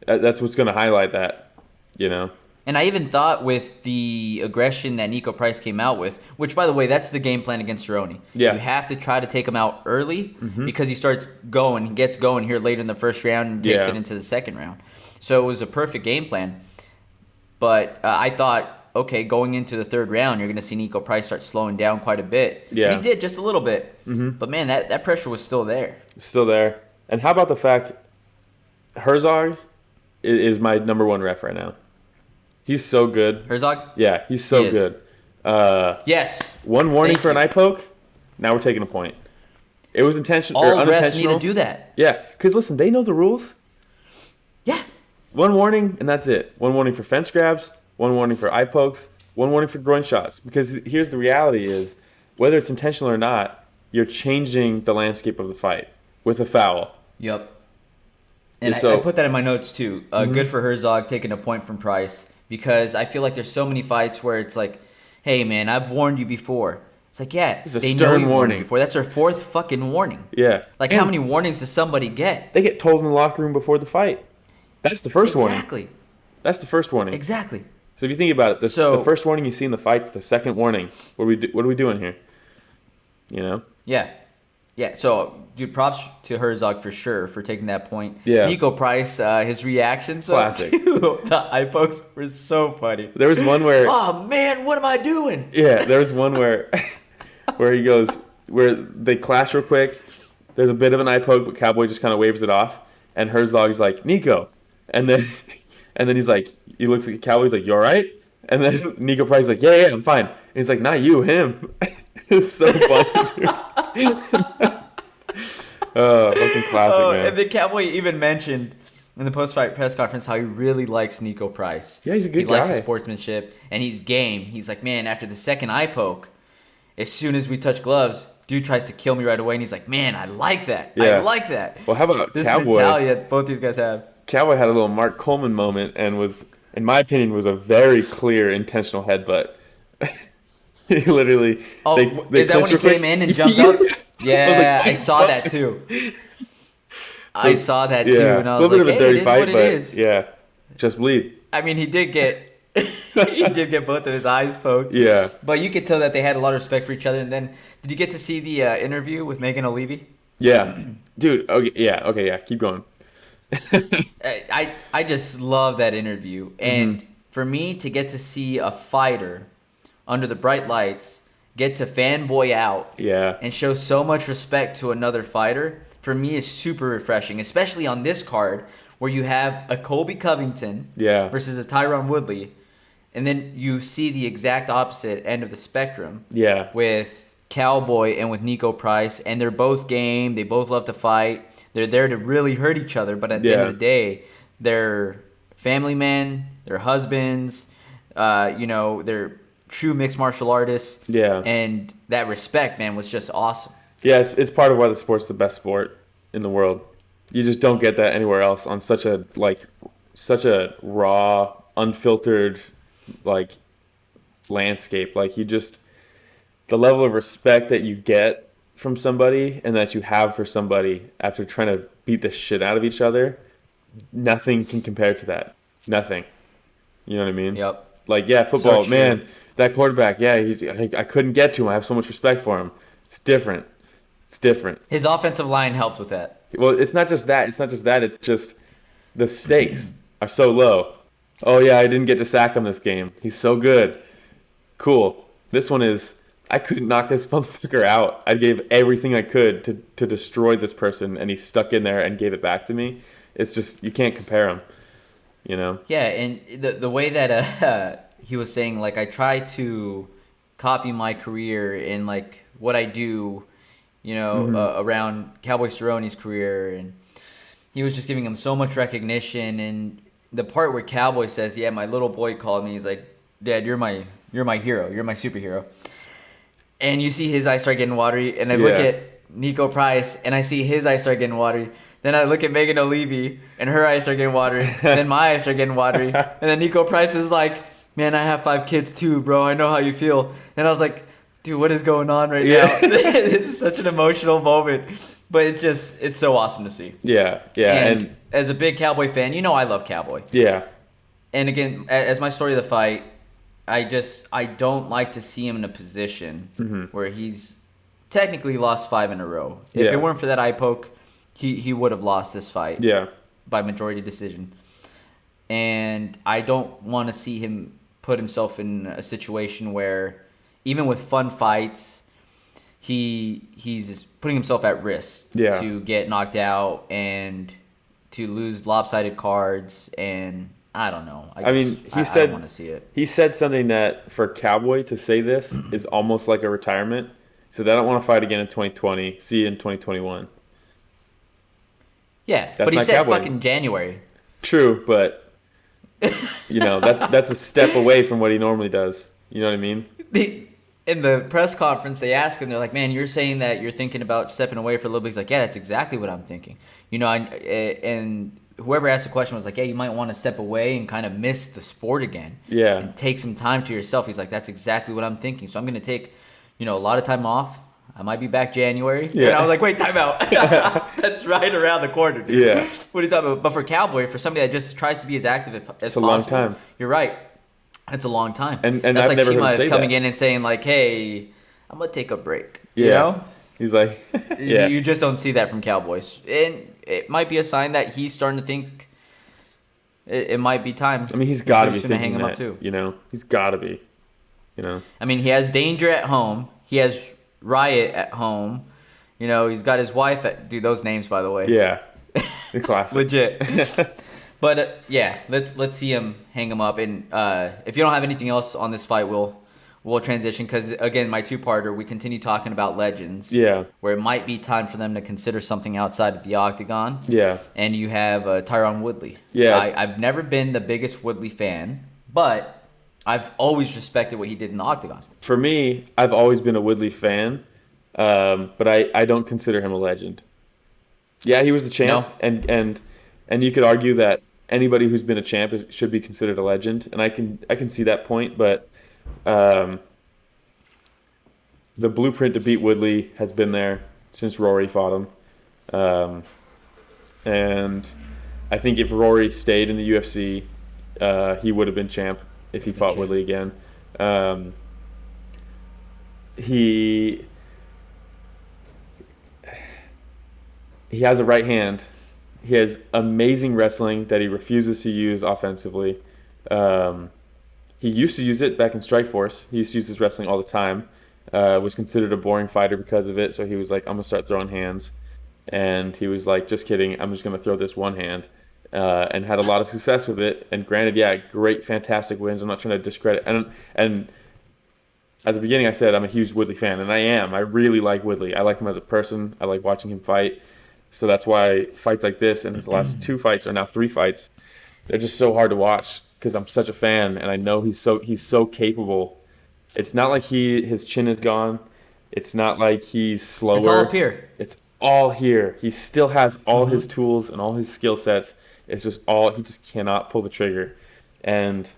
that's what's going to highlight that, you know.
And I even thought with the aggression that Niko Price came out with, which, by the way, that's the game plan against Cerrone.
Yeah.
You have to try to take him out early because he starts going. He gets going here later in the first round and takes it into the second round. So it was a perfect game plan. But I thought, okay, going into the third round, you're going to see Niko Price start slowing down quite a bit.
Yeah.
And he did just a little bit. But, man, that pressure was still there.
Still there. And how about the fact Herzog is my number one ref right now. He's so good.
Herzog?
Yeah, he's so good.
Yes.
One warning for an eye poke. Now we're taking a point. It was intentional or
All
unintentional.
refs need to do that.
Yeah, because listen, they know the rules.
Yeah.
One warning and that's it. One warning for fence grabs. One warning for eye pokes. One warning for groin shots. Because here's the reality: is whether it's intentional or not, you're changing the landscape of the fight with a foul.
Yep. And
so,
I put that in my notes too. Good for Herzog taking a point from Price. Because I feel like there's so many fights where it's like, hey, man, I've warned you before. It's like, yeah,
they know you've warned
you before. That's their fourth fucking warning.
Yeah.
Like, how many warnings does somebody get?
They get told in the locker room before the fight. That's the first warning.
Exactly.
That's the first warning.
Exactly.
So if you think about it, the first warning you see in the fight's the second warning. What are we doing here? You know?
Yeah. Yeah, so, dude, props to Herzog for sure for taking that point.
Yeah.
Niko Price, his reactions
classic.
to the eye pokes were so funny.
There was one where...
Oh, man, what am I doing?
Yeah, there was one where he goes... Where they clash real quick. There's a bit of an eye poke, but Cowboy just kind of waves it off. And Herzog's like, Niko. And then he's like... He looks at Cowboy, he's like, you all right? And then Niko Price is like, yeah, I'm fine. And he's like, not you, him. It's so funny. Fucking classic, man.
And the Cowboy even mentioned in the post-fight press conference how he really likes Niko Price.
Yeah, he's a good guy.
He likes his sportsmanship, and he's game. He's like, man, after the second eye poke, as soon as we touch gloves, dude tries to kill me right away, and he's like, man, I like that. Yeah. I like that.
Well, how about
this
Cowboy?
mentality that both these guys have.
Cowboy had a little Mark Coleman moment and was, in my opinion, was a very clear intentional headbutt. He literally...
Oh, is that when he came in and jumped up? Yeah, I saw that too. I saw that too, and I was like, hey, it is what it is.
Yeah, just bleed.
I mean, he did get both of his eyes poked.
Yeah.
But you could tell that they had a lot of respect for each other. And then, did you get to see the interview with Megan O'Leary?
Yeah. Dude, okay, yeah, keep going.
I just love that interview. And for me to get to see a fighter under the bright lights get to fanboy out and show so much respect to another fighter, for me is super refreshing, especially on this card where you have a Colby Covington versus a Tyron Woodley, and then you see the exact opposite end of the spectrum with Cowboy and with Niko Price, and they're both game, they both love to fight, they're there to really hurt each other, but at the end of the day, they're family men, they're husbands, they're true mixed martial artists. Yeah. And that respect, man, was just awesome.
Yeah, it's part of why the sport's the best sport in the world. You just don't get that anywhere else on such a raw, unfiltered, landscape. The level of respect that you get from somebody and that you have for somebody after trying to beat the shit out of each other, nothing can compare to that. Nothing. You know what I mean?
Yep.
Football, so man, that quarterback, I couldn't get to him. I have so much respect for him. It's different.
His offensive line helped with that.
Well, it's not just that. It's just the stakes are so low. Oh, yeah, I didn't get to sack him this game. He's so good. Cool. This one is, I couldn't knock this motherfucker out. I gave everything I could to destroy this person, and he stuck in there and gave it back to me. It's just, you can't compare him, you know?
Yeah, and the way that he was saying, I try to copy my career in, what I do, around Cowboy Cerrone's career, and he was just giving him so much recognition. And the part where Cowboy says, "Yeah, my little boy called me," he's like, "Dad, you're my hero. You're my superhero." And you see his eyes start getting watery, and I look at Niko Price, and I see his eyes start getting watery. Then I look at Megan O'Leary, and her eyes start getting watery. And then my eyes start getting watery. And then Niko Price is like, man, I have 5 kids too, bro. I know how you feel. And I was like, dude, what is going on right now? This is such an emotional moment. But it's so awesome to see.
Yeah.
And as a big Cowboy fan, I love Cowboy.
Yeah.
And again, as my story of the fight, I don't like to see him in a position where he's technically lost 5 in a row. If it weren't for that eye poke, he would have lost this fight.
Yeah.
By majority decision. And I don't want to see him put himself in a situation where, even with fun fights, he's putting himself at risk to get knocked out and to lose lopsided cards. And I don't know. I don't want to see it.
He said something that for Cowboy to say this is almost like a retirement. He said, I don't want to fight again in 2020. See you in 2021.
Yeah, but he said Cowboy. Fucking January.
True, but that's a step away from what he normally does. You know what I mean?
In the press conference, they asked him, they're like, man, you're saying that you're thinking about stepping away for a little bit. He's like, yeah, that's exactly what I'm thinking. And whoever asked the question was like, yeah, you might want to step away and kind of miss the sport again. Yeah. And take some time to yourself. He's like, that's exactly what I'm thinking. So I'm going to take, a lot of time off. I might be back January. Yeah. And I was like, wait, time out. That's right around the corner, dude. Yeah. What are you talking about? But for Cowboy, for somebody that just tries to be as active as possible. It's a long time. You're right. It's a long time.
And that's I've like never Chimaev heard him say
coming
that.
In and saying like, hey, I'm going to take a break. Yeah.
He's like,
yeah. You just don't see that from Cowboys. And it might be a sign that he's starting to think it might be time.
I mean, he's got to be thinking
hang him
that,
up too.
He's got to be,
I mean, he has Danger at home. He has Riot at home. He's got his wife at... Dude, those names, by the way.
Yeah. The classic.
Legit. But, let's see him hang him up. And if you don't have anything else on this fight, we'll transition. Because, again, my two-parter, we continue talking about legends.
Yeah.
Where it might be time for them to consider something outside of the octagon.
Yeah.
And you have Tyron Woodley.
Yeah.
I've never been the biggest Woodley fan, but I've always respected what he did in the octagon.
For me, I've always been a Woodley fan, but I don't consider him a legend. Yeah, he was the champ, no. and you could argue that anybody who's been a champ should be considered a legend, and I can see that point, but the blueprint to beat Woodley has been there since Rory fought him, and I think if Rory stayed in the UFC, he would have been champ if he fought Woodley again. He has a right hand. He has amazing wrestling that he refuses to use offensively. He used to use it back in Strikeforce. He used to use his wrestling all the time. Was considered a boring fighter because of it, so he was like, I'm going to start throwing hands. And he was like, just kidding, I'm just going to throw this one hand. And had a lot of success with it. And granted, great, fantastic wins. I'm not trying to discredit. And at the beginning, I said I'm a huge Woodley fan, and I am. I really like Woodley. I like him as a person. I like watching him fight. So that's why fights like this, and his last 2 fights, or now 3 fights, they're just so hard to watch because I'm such a fan, and I know he's so capable. It's not like his chin is gone. It's not like he's slower.
It's all up here.
It's all here. He still has all his tools and all his skill sets. It's just he just cannot pull the trigger. And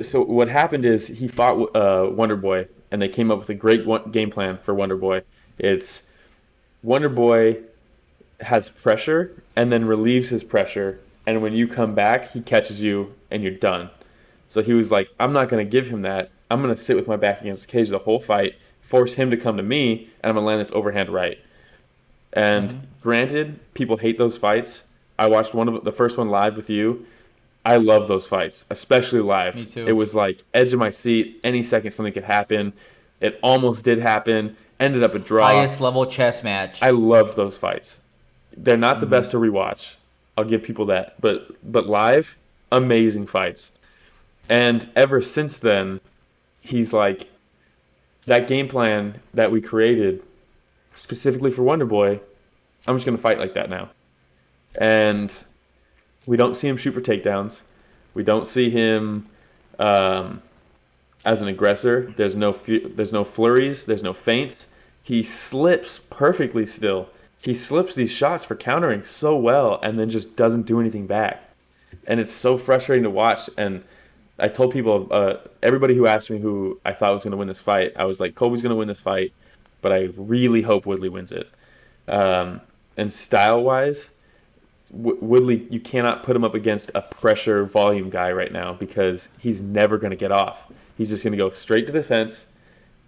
so what happened is he fought Wonder Boy, and they came up with a great game plan for Wonder Boy. It's Wonder Boy has pressure and then relieves his pressure, and when you come back, he catches you and you're done. So he was like, I'm not going to give him that. I'm going to sit with my back against the cage the whole fight, force him to come to me, and I'm going to land this overhand right. And granted, people hate those fights. I watched the first one live with you. I love those fights, especially live.
Me too.
It was like edge of my seat. Any second something could happen. It almost did happen. Ended up a draw.
Highest level chess match.
I love those fights. They're not the best to rewatch. I'll give people that. But live, amazing fights. And ever since then, he's like, that game plan that we created specifically for Wonder Boy, I'm just going to fight like that now. And we don't see him shoot for takedowns. We don't see him as an aggressor. There's no flurries. There's no feints. He slips perfectly still. He slips these shots for countering so well and then just doesn't do anything back. and it's so frustrating to watch. And I told people, everybody who asked me who I thought was going to win this fight, I was like, Colby's going to win this fight, but I really hope Woodley wins it. And style-wise, Woodley, you cannot put him up against a pressure volume guy right now because he's never going to get off. He's just going to go straight to the fence,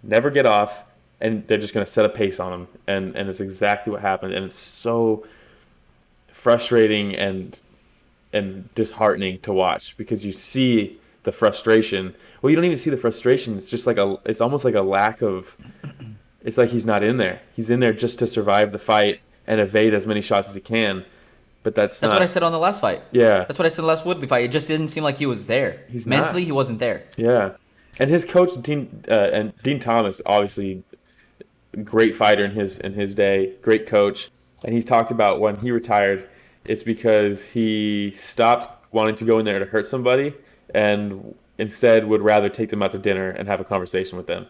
never get off, and they're just going to set a pace on him. And it's exactly what happened. And it's so frustrating and disheartening to watch because you see the frustration. Well, you don't even see the frustration. It's just it's almost like a lack of. It's like he's not in there. He's in there just to survive the fight and evade as many shots as he can. But that's
what I said on the last fight.
Yeah.
That's what I said in the last Woodley fight. It just didn't seem like he was there. Mentally, he wasn't there.
Yeah. And his coach, Dean Thomas, obviously a great fighter in his day, great coach. And he talked about when he retired, it's because he stopped wanting to go in there to hurt somebody and instead would rather take them out to dinner and have a conversation with them.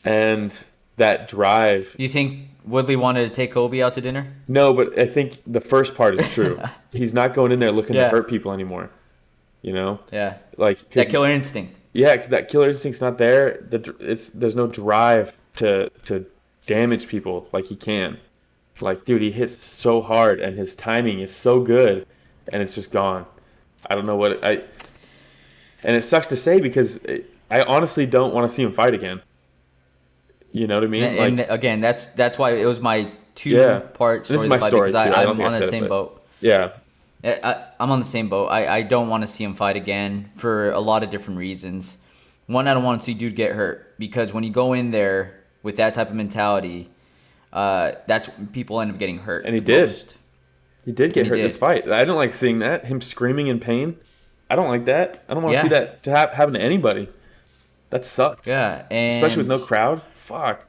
And that drive.
You think Woodley wanted to take Colby out to dinner?
No, but I think the first part is true. He's not going in there looking to hurt people anymore. You know?
Yeah.
Like
that killer instinct.
Yeah, because that killer instinct's not there. There's no drive to damage people like he can. Like, dude, he hits so hard and his timing is so good, and it's just gone. I don't know what and it sucks to say because I honestly don't want to see him fight again. You know what I mean?
And again, that's why it was my two-part story.
This is my story, too.
I'm on the same boat.
Yeah.
I'm on the same boat. I don't want to see him fight again for a lot of different reasons. One, I don't want to see dude get hurt because when you go in there with that type of mentality, that's when people end up getting hurt.
And he did. He did get hurt in this fight. I don't like seeing that. Him screaming in pain. I don't like that. I don't want to see that to happen to anybody. That sucks.
Yeah. And
especially with no crowd. Fuck.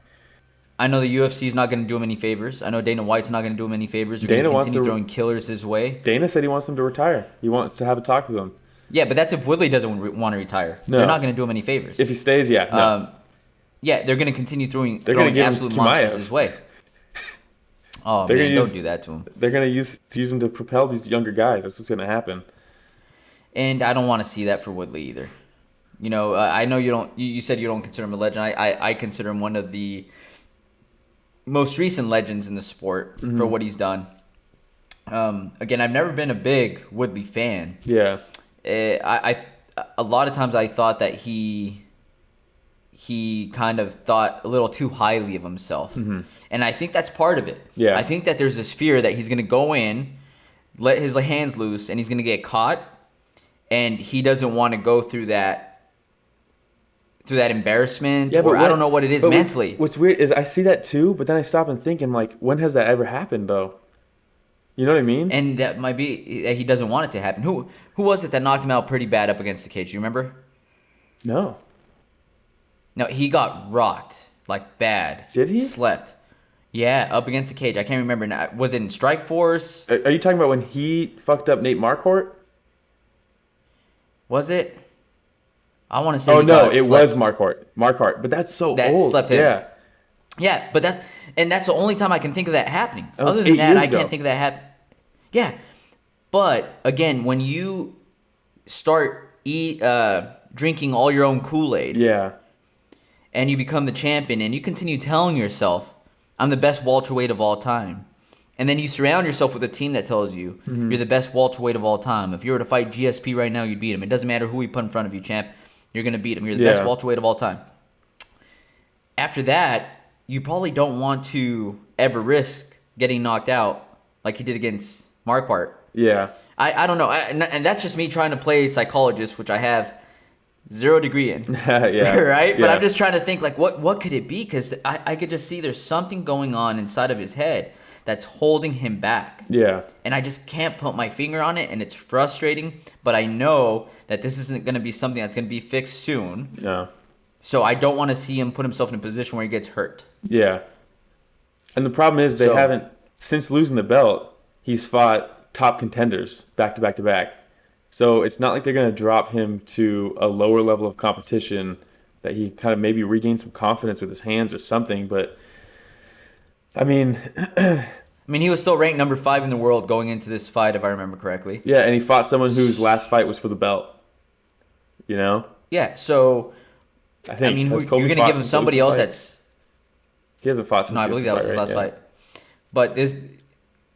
I know the UFC is not going to do him any favors. I know Dana White's not going to do him any favors. They're going to continue throwing killers his way.
Dana said he wants him to retire. He wants to have a talk with him.
Yeah, but that's if Woodley doesn't want to retire. No. They're not going to do him any favors.
If he stays, no.
Yeah, they're going to continue throwing absolute monsters his way. Oh, man, don't do that to him.
They're going to use him to propel these younger guys. That's what's going to happen.
And I don't want to see that for Woodley either. You know, I know you don't. You said you don't consider him a legend. I consider him one of the most recent legends in the sport for what he's done. Again, I've never been a big Woodley fan.
Yeah.
A lot of times I thought that he kind of thought a little too highly of himself. Mm-hmm. And I think that's part of it.
Yeah.
I think that there's this fear that he's going to go in, let his hands loose, and he's going to get caught. And he doesn't want to go through that embarrassment, or I don't know what it is mentally.
What's weird is I see that too, but then I stop and think, I'm like, when has that ever happened though? You know what I mean?
And that might be that he doesn't want it to happen. Who was it that knocked him out pretty bad up against the cage? Do you remember?
No,
he got rocked like bad.
Did he?
Slept. Yeah, up against the cage. I can't remember now. Was it in Strikeforce?
Are you talking about when he fucked up Nate Markort?
Was it? I want to say.
Oh no, it was Markort, but that's so old.
Slept him. Yeah, but that's the only time I can think of that happening. Other than that, I can't think of that happen. Yeah, but again, when you start drinking all your own Kool-Aid, and you become the champion, and you continue telling yourself, "I'm the best welterweight of all time," and then you surround yourself with a team that tells you you're the best welterweight of all time. If you were to fight GSP right now, you'd beat him. It doesn't matter who we put in front of you, champ. You're going to beat him. You're the best welterweight of all time. After that, you probably don't want to ever risk getting knocked out like he did against Markos.
Yeah.
I don't know. And that's just me trying to play psychologist, which I have 0 degree in. Right? But I'm just trying to think, like, what could it be? Because I could just see there's something going on inside of his head that's holding him back.
Yeah.
And I just can't put my finger on it, and it's frustrating. But I know that this isn't going to be something that's going to be fixed soon.
No.
So I don't want to see him put himself in a position where he gets hurt.
Yeah. And the problem is they haven't, since losing the belt, he's fought top contenders back to back to back. So it's not like they're going to drop him to a lower level of competition that he kind of maybe regain some confidence with his hands or something. But I mean,
I mean, he was still ranked number 5 in the world going into this fight, if I remember correctly.
Yeah, and he fought someone whose last fight was for the belt. You know?
Yeah, so I mean, you're going to give him somebody else that's...
He hasn't fought since
I believe that was his last fight. But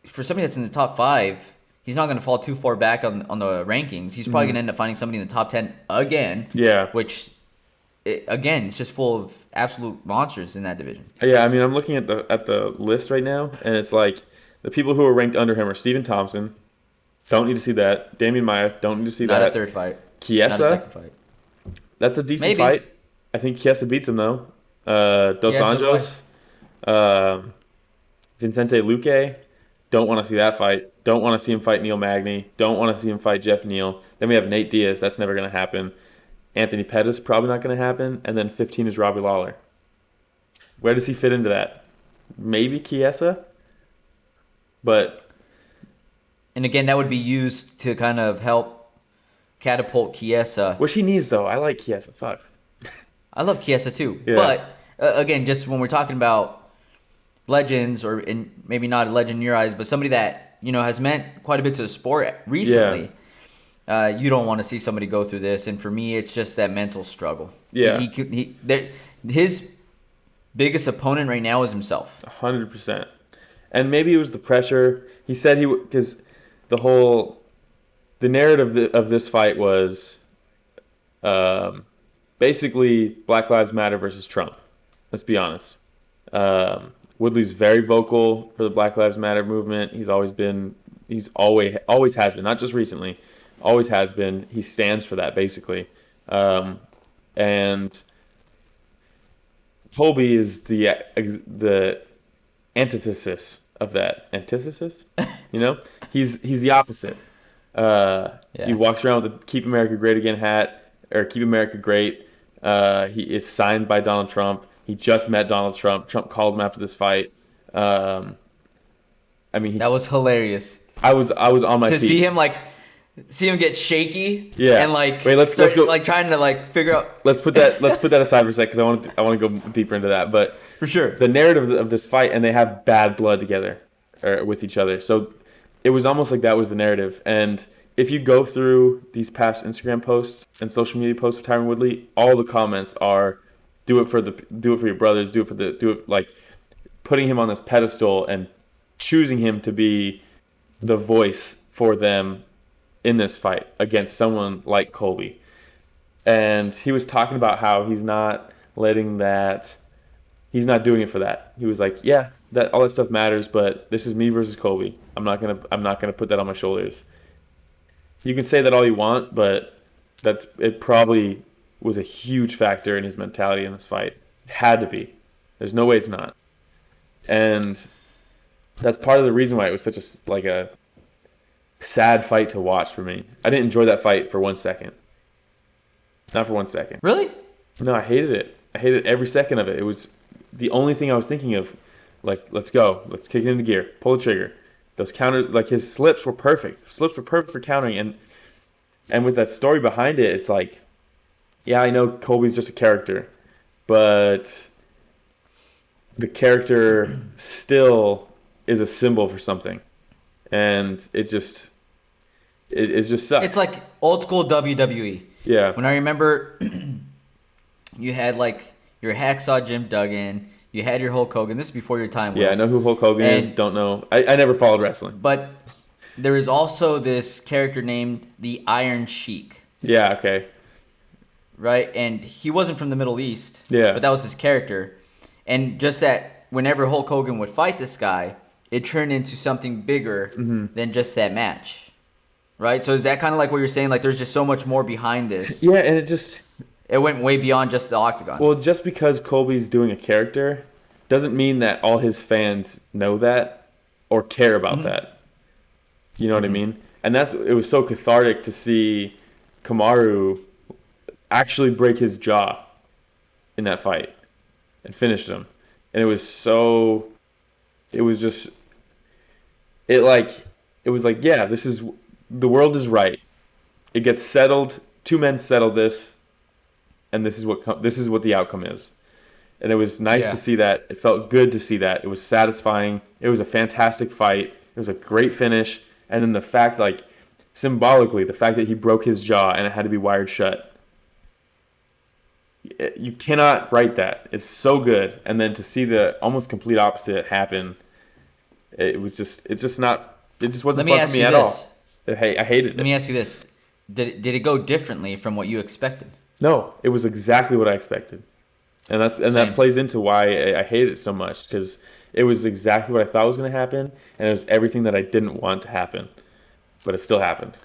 for somebody that's in the top 5, he's not going to fall too far back on the rankings. He's probably going to end up finding somebody in the top 10 again.
Yeah.
Which, again, it's just full of absolute monsters in that division.
Yeah, I mean, I'm looking at the list right now, and it's like the people who are ranked under him are Stephen Thompson. Don't need to see that. Damian Maia. Don't need to see that.
Not a third fight.
Chiesa.
Not a second fight.
That's a decent fight. I think Chiesa beats him, though. Dos Anjos. Vicente Luque. Don't want to see that fight. Don't want to see him fight Neil Magny. Don't want to see him fight Jeff Neal. Then we have Nate Diaz. That's never going to happen. Anthony Pettis, probably not going to happen. And then 15 is Robbie Lawler. Where does he fit into that? Maybe Chiesa? But...
And again, that would be used to kind of help catapult Chiesa.
Which he needs, though. I like Chiesa. Fuck.
I love Chiesa, too.
Yeah.
But, again, just when we're talking about legends, or maybe not a legend in your eyes, but somebody that, has meant quite a bit to the sport recently, you don't want to see somebody go through this. And for me, it's just that mental struggle.
Yeah.
His biggest opponent right now is himself.
100%. And maybe it was the pressure. He said because the narrative of this fight was basically Black Lives Matter versus Trump. Let's be honest. Woodley's very vocal for the Black Lives Matter movement. He's always has been, not just recently, always has been. He stands for that, basically. And Colby is the antithesis of that. Antithesis? He's the opposite. He walks around with the Keep America Great Again hat, or Keep America Great. He is signed by Donald Trump. He just met Donald Trump. Trump called him after this fight. That
was hilarious.
I was on my feet.
To see him get shaky.
Yeah.
And
let's go.
Trying to figure out.
Let's put that aside for a second, because I want to go deeper into that. But
for sure,
the narrative of this fight, and they have bad blood together, or with each other. So it was almost like that was the narrative. And if you go through these past Instagram posts and social media posts of Tyron Woodley, all the comments are, do it for your brothers, do it like putting him on this pedestal and choosing him to be the voice for them in this fight against someone like Colby. And he was talking about how he's not doing it for that. He was like, yeah, that all that stuff matters, but this is me versus Colby. I'm not gonna put that on my shoulders. You can say that all you want, but it probably was a huge factor in his mentality in this fight. It had to be. There's no way it's not. And that's part of the reason why it was such a sad fight to watch for me. I didn't enjoy that fight for 1 second. Not for 1 second.
Really?
No, I hated it. I hated every second of it. It was the only thing I was thinking of. Like, let's go. Let's kick it into gear. Pull the trigger. Those his slips were perfect. Slips were perfect for countering. And with that story behind it, it's like, yeah, I know Colby's just a character, but the character still is a symbol for something. And it just sucks.
It's like old school WWE.
Yeah.
When I remember you had your Hacksaw Jim Duggan, you had your Hulk Hogan. This is before your time.
Yeah, I know who Hulk Hogan is. Don't know. I never followed wrestling.
But there is also this character named the Iron Sheik.
Yeah, okay.
Right? And he wasn't from the Middle East.
Yeah.
But that was his character. And just that whenever Hulk Hogan would fight this guy, it turned into something bigger than just that match. Right? So is that kind of like what you're saying? Like there's just so much more behind this.
Yeah, and it
went way beyond just the octagon.
Well, just because Colby's doing a character doesn't mean that all his fans know that or care about that. You know what I mean? And it was so cathartic to see Kamaru actually break his jaw in that fight and finish him. And it was like, yeah, the world is right. It gets settled. 2 men settle this, and this is what the outcome is. And it was nice to see that. It felt good to see that. It was satisfying. It was a fantastic fight. It was a great finish. And then the fact, like, symbolically, the fact that he broke his jaw and it had to be wired shut. You cannot write that. It's so good. And then to see the almost complete opposite happen, it just wasn't fun for me at all. I hated it.
Let me ask you this. Did it go differently from what you expected?
No, it was exactly what I expected. And that plays into why I hated it so much, because it was exactly what I thought was going to happen, and it was everything that I didn't want to happen, but it still happened.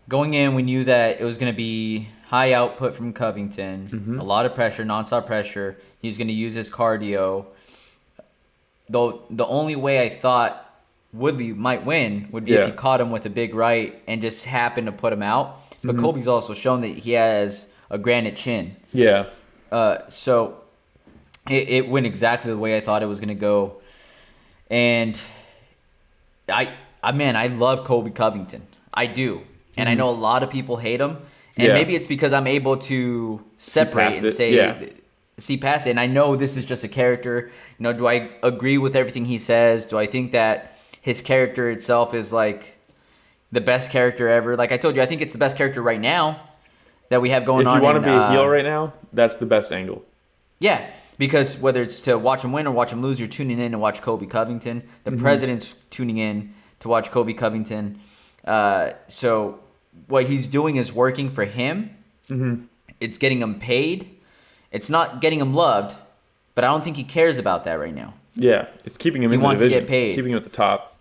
Going in, we knew that it was going to be high output from Covington, a lot of pressure, nonstop pressure. He was going to use his cardio. Though the only way I thought Woodley might win would be if he caught him with a big right and just happened to put him out. But Colby's also shown that he has a granite chin.
Yeah.
So it went exactly the way I thought it was going to go. And I love Colby Covington. I do. And I know a lot of people hate him. And maybe it's because I'm able to separate and say, see past it. And I know this is just a character. You know, do I agree with everything he says? Do I think that his character itself is like the best character ever? Like I told you, I think it's the best character right now that we have going on.
If you want to be a heel right now, that's the best angle.
Yeah, because whether it's to watch him win or watch him lose, you're tuning in to watch Colby Covington. The president's tuning in to watch Colby Covington. So what he's doing is working for him. It's getting him paid. It's not getting him loved, but I don't think he cares about that right now.
Yeah, it's keeping him in the division.
He wants to get paid.
It's keeping him at the top.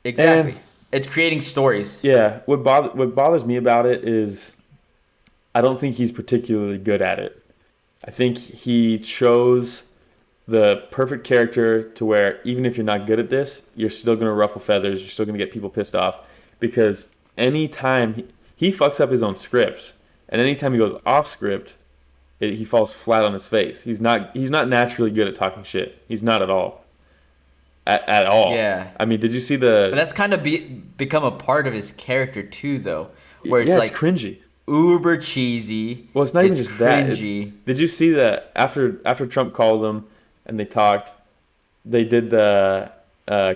Exactly. And it's creating stories.
Yeah, what bothers me about it is I don't think he's particularly good at it. I think he chose the perfect character to where even if you're not good at this, you're still going to ruffle feathers. You're still going to get people pissed off, because anytime he fucks up his own scripts, and anytime he goes off script, he falls flat on his face. He's not naturally good at talking shit. He's not at all. At all.
Yeah.
I mean, did you see the...
But that's kind of become a part of his character too, though, where it's like
cringy.
Uber cheesy.
Well, it's not even just
cringy.
that. Did you see that after Trump called him and they talked, they did the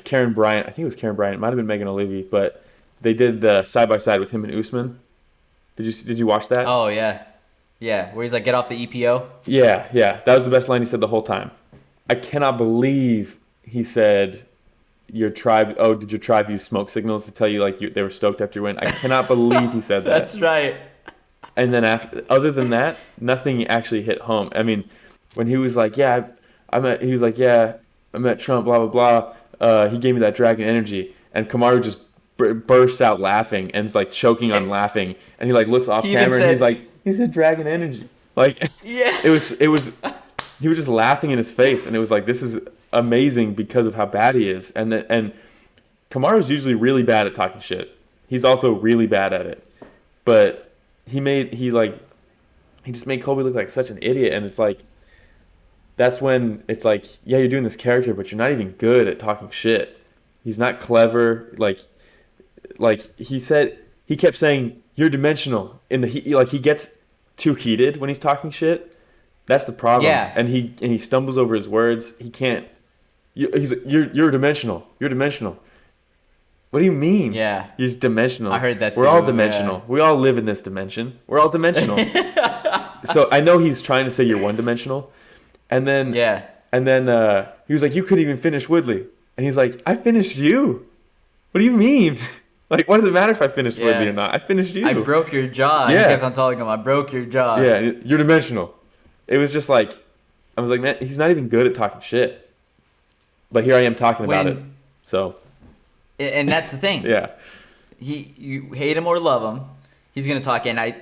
Karen Bryant. I think it was Karen Bryant. It might have been Megan O'Leary, but they did the side by side with him and Usman. Did you watch that?
Oh yeah, yeah. Where he's like, get off the EPO.
Yeah. That was the best line he said the whole time. I cannot believe he said, "Your tribe. Oh, did your tribe use smoke signals to tell you like they were stoked after your win?" I cannot believe he said that.
That's right.
And then other than that, nothing actually hit home. I mean, when he was like, I met Trump, blah, blah, blah. He gave me that dragon energy. And Kamaru just bursts out laughing and is like choking on laughing. And he like looks off camera and he's like, he said dragon energy. Like,
yeah.
It was, he was just laughing in his face. And it was like, this is amazing because of how bad he is. And Kamaru's usually really bad at talking shit. He's also really bad at it. But he just made Colby look like such an idiot, and it's like that's when it's like, yeah, you're doing this character, but you're not even good at talking shit. He's not clever. Like he kept saying you're dimensional in the heat. Like he gets too heated when he's talking shit. That's the problem.
Yeah.
And he stumbles over his words. He can't. He's like, you're dimensional. You're dimensional. What do you mean?
Yeah.
He's dimensional.
I heard that too.
We're all dimensional. Yeah. We all live in this dimension. We're all dimensional. So I know he's trying to say you're one-dimensional. And then he was like, you couldn't even finish Woodley. And he's like, I finished you. What do you mean? Like, what does it matter if I finished Woodley or not? I finished you.
I broke your jaw. Yeah. He kept on telling him, I broke your jaw.
Yeah, you're dimensional. It was just like, I was like, man, he's not even good at talking shit. But here I am talking about it. So...
And that's the thing.
Yeah.
You hate him or love him, he's gonna talk. And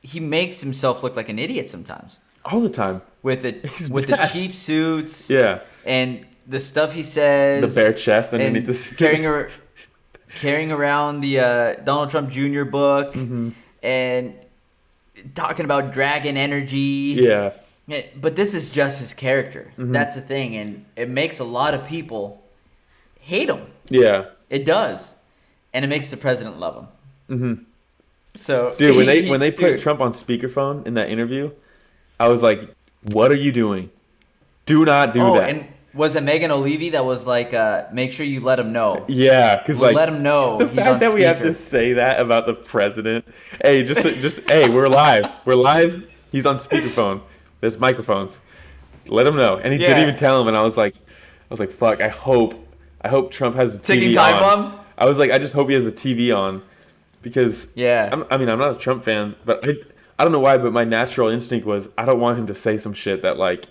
he makes himself look like an idiot sometimes.
All the time.
With the cheap suits.
Yeah.
And the stuff he says.
The bare chest underneath the suit.
Carrying around the Donald Trump Jr. book. Mm-hmm. And talking about dragon energy.
Yeah.
But this is just his character.
Mm-hmm.
That's the thing, and it makes a lot of people hate him.
Yeah,
it does, and it makes the president love him.
Mm-hmm.
So,
dude, when they put Trump on speakerphone in that interview, I was like, What are you doing? Do not do that.
And was it Megan O'Leary that was like, make sure you let him know?
Yeah, because like
let him know
the
he's
fact
on
that
speaker.
we have to say that about the president. Hey, just hey, we're live. We're live. He's on speakerphone. There's microphones. Let him know. And he didn't even tell him. And I was like, fuck. I hope Trump has a TV
Ticking time
on.
bomb.
I was like, I just hope he has a TV on, because
Yeah.
I'm not a Trump fan, but I don't know why, but my natural instinct was I don't want him to say some shit that like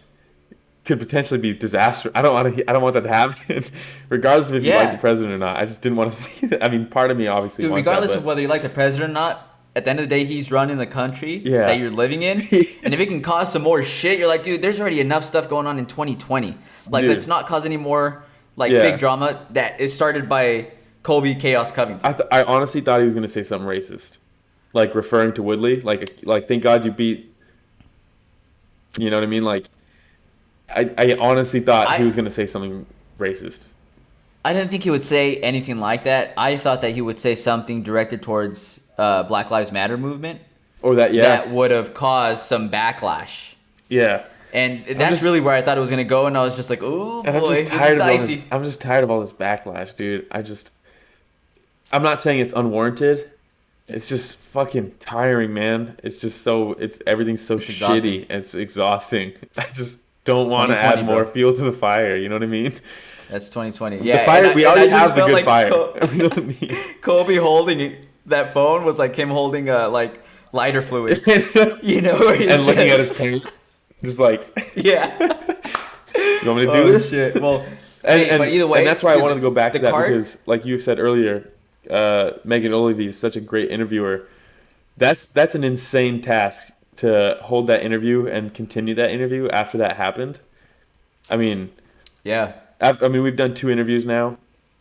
could potentially be disastrous. I don't want that to happen, regardless of if you like the president or not. I just didn't want to see that. I mean, part of me obviously
Dude,
wants
regardless
that,
of whether you like the president or not, at the end of the day, he's running the country that you're living in. And if it can cause some more shit, you're like, dude, there's already enough stuff going on in 2020. Like, let's not cause any more big drama that is started by Colby Chaos Covington.
I honestly thought he was going to say something racist, like referring to Woodley, like thank God you beat. You know what I mean? Like, I honestly thought he was going to say something racist.
I didn't think he would say anything like that. I thought that he would say something directed towards Black Lives Matter movement.
Or that
would have caused some backlash.
Yeah.
And that's really where I thought it was going to go, and I was just like, oh, boy, this is dicey.
I'm just tired of all this backlash, dude. I'm not saying it's unwarranted. It's just fucking tiring, man. It's just everything's so shitty. And it's exhausting. I just don't want to add more fuel to the fire. You know what I mean?
That's 2020. Yeah,
the fire. We already have the good fire. We don't need.
Colby holding that phone was like him holding lighter fluid. You know, where he's
and looking at his paint, just like
yeah.
You want me to do this?
Shit. Well,
but
either way,
and that's why I wanted to go back to that because, like you said earlier, Megan O'Leary is such a great interviewer. That's an insane task to hold that interview and continue that interview after that happened. I mean,
yeah.
I mean, we've done 2 interviews now,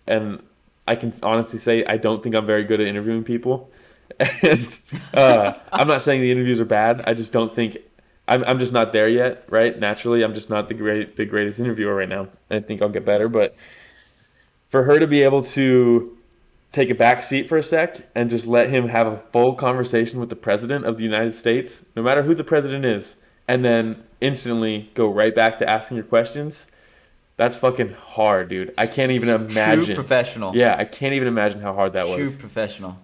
and I can honestly say I don't think I'm very good at interviewing people. And I'm not saying the interviews are bad. I just don't think I'm just not there yet, right? Naturally, I'm just not the greatest interviewer right now. I think I'll get better, but for her to be able to take a back seat for a sec and just let him have a full conversation with the president of the United States, no matter who the president is, and then instantly go right back to asking your questions, that's fucking hard, dude. I can't even imagine.
True professional.
Yeah, I can't even imagine how hard that was.
True professional.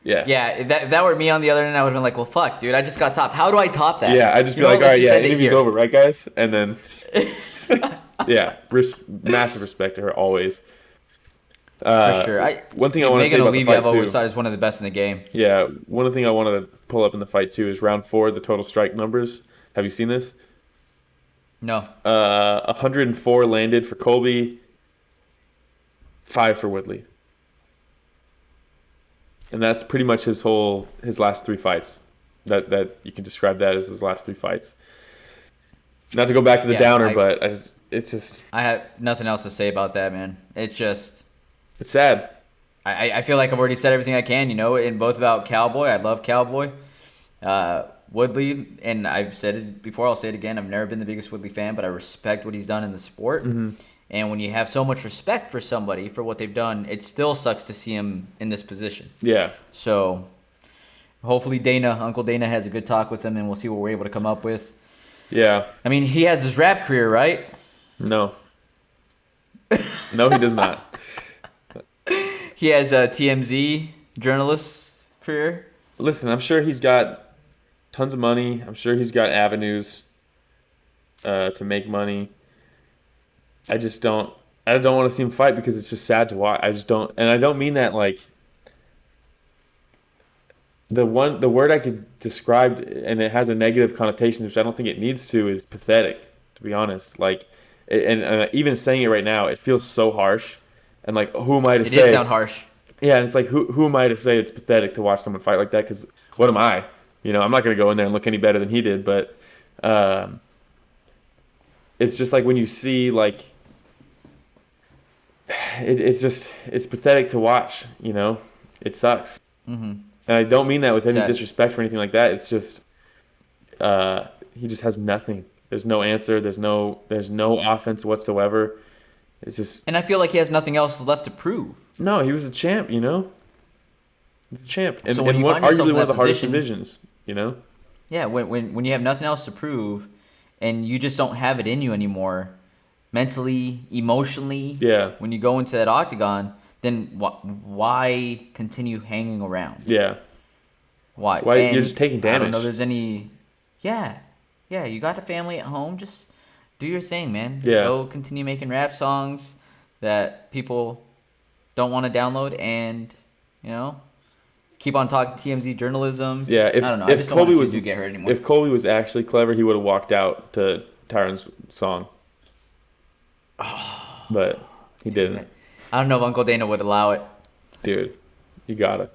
Yeah.
Yeah, if that were me on the other end, I would have been like, well, fuck, dude, I just got topped. How do I top that?
Yeah, I'd just be like, all right, yeah, interview's over, right, guys? And then, yeah, massive respect to her always.
For sure.
One thing I want to say about the fight,
I've always thought is one of the best in the game.
Yeah, one thing I wanted to pull up in the fight, too, is round 4, the total strike numbers. Have you seen this?
No.
104 landed for Colby, 5 for Woodley. And that's pretty much his last 3 fights. That you can describe that as his last 3 fights. Not to go back to the downer, but it's just...
I have nothing else to say about that, man. It's just...
It's sad.
I feel like I've already said everything I can, in both about Cowboy. I love Cowboy. Woodley, and I've said it before, I'll say it again, I've never been the biggest Woodley fan, but I respect what he's done in the sport. Mm-hmm. And when you have so much respect for somebody, for what they've done, it still sucks to see him in this position.
Yeah.
So, hopefully Uncle Dana has a good talk with him, and we'll see what we're able to come up with.
Yeah.
I mean, he has his rap career, right?
No. No, he does not.
He has a TMZ journalist career.
Listen, I'm sure he's got tons of money. I'm sure he's got avenues to make money. I don't want to see him fight because it's just sad to watch. I just don't, and I don't mean that like the word I could describe, and it has a negative connotation, which I don't think it needs to, is pathetic, to be honest. Like, and even saying it right now, it feels so harsh. And like, who am I to say?
It did sound harsh.
Yeah, and it's like, who am I to say it's pathetic to watch someone fight like that? Because what am I? I'm not going to go in there and look any better than he did. But it's just like when you see like, it's pathetic to watch. It sucks. Mm-hmm. And I don't mean that with any disrespect or anything like that. It's just he just has nothing. There's no answer. There's no offense whatsoever. It's just,
and I feel like he has nothing else left to prove.
No, he was the champ. He's the champ, and
so arguably
one of the hardest divisions.
Yeah, when you have nothing else to prove, and you just don't have it in you anymore, mentally, emotionally.
Yeah.
When you go into that octagon, then why continue hanging around?
Yeah.
Why?
Why
And
you're just taking damage?
I don't know. There's any. Yeah. You got a family at home. Just do your thing, man.
Yeah.
Go continue making rap songs that people don't want to download, and keep on talking TMZ journalism.
Yeah.
I don't know. I just don't want to see you get hurt anymore.
If Colby was actually clever, he would have walked out to Tyron's song. But he didn't.
I don't know if Uncle Dana would allow it.
Dude, you got it.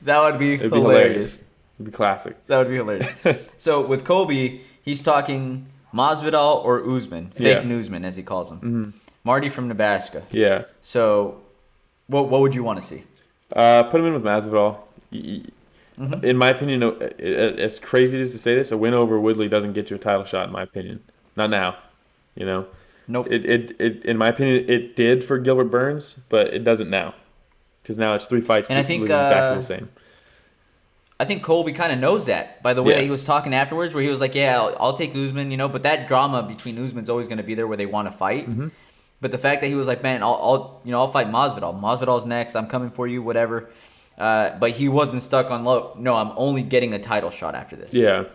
That would be
It'd
hilarious.
It'd be classic.
That would be hilarious. So with Colby, he's talking Masvidal or Usman. Fake Usman, as he calls him.
Mm-hmm.
Marty from Nebraska.
Yeah.
So what would you want to see?
Put him in with Masvidal. In my opinion, it's crazy to say this. A win over Woodley doesn't get you a title shot, in my opinion. Not now.
Nope.
It in my opinion, it did for Gilbert Burns, but it doesn't now. Because now it's 3 fights
and I think
exactly the same.
I think Colby kind of knows that by the way
Yeah.
that he was talking afterwards, where he was like, "Yeah, I'll take Usman," but that drama between Usman's always going to be there, where they want to fight.
Mm-hmm.
But the fact that he was like, "Man, I'll fight Masvidal. Masvidal's next. I'm coming for you, whatever." But he wasn't stuck on low. No, I'm only getting a title shot after this.
Yeah.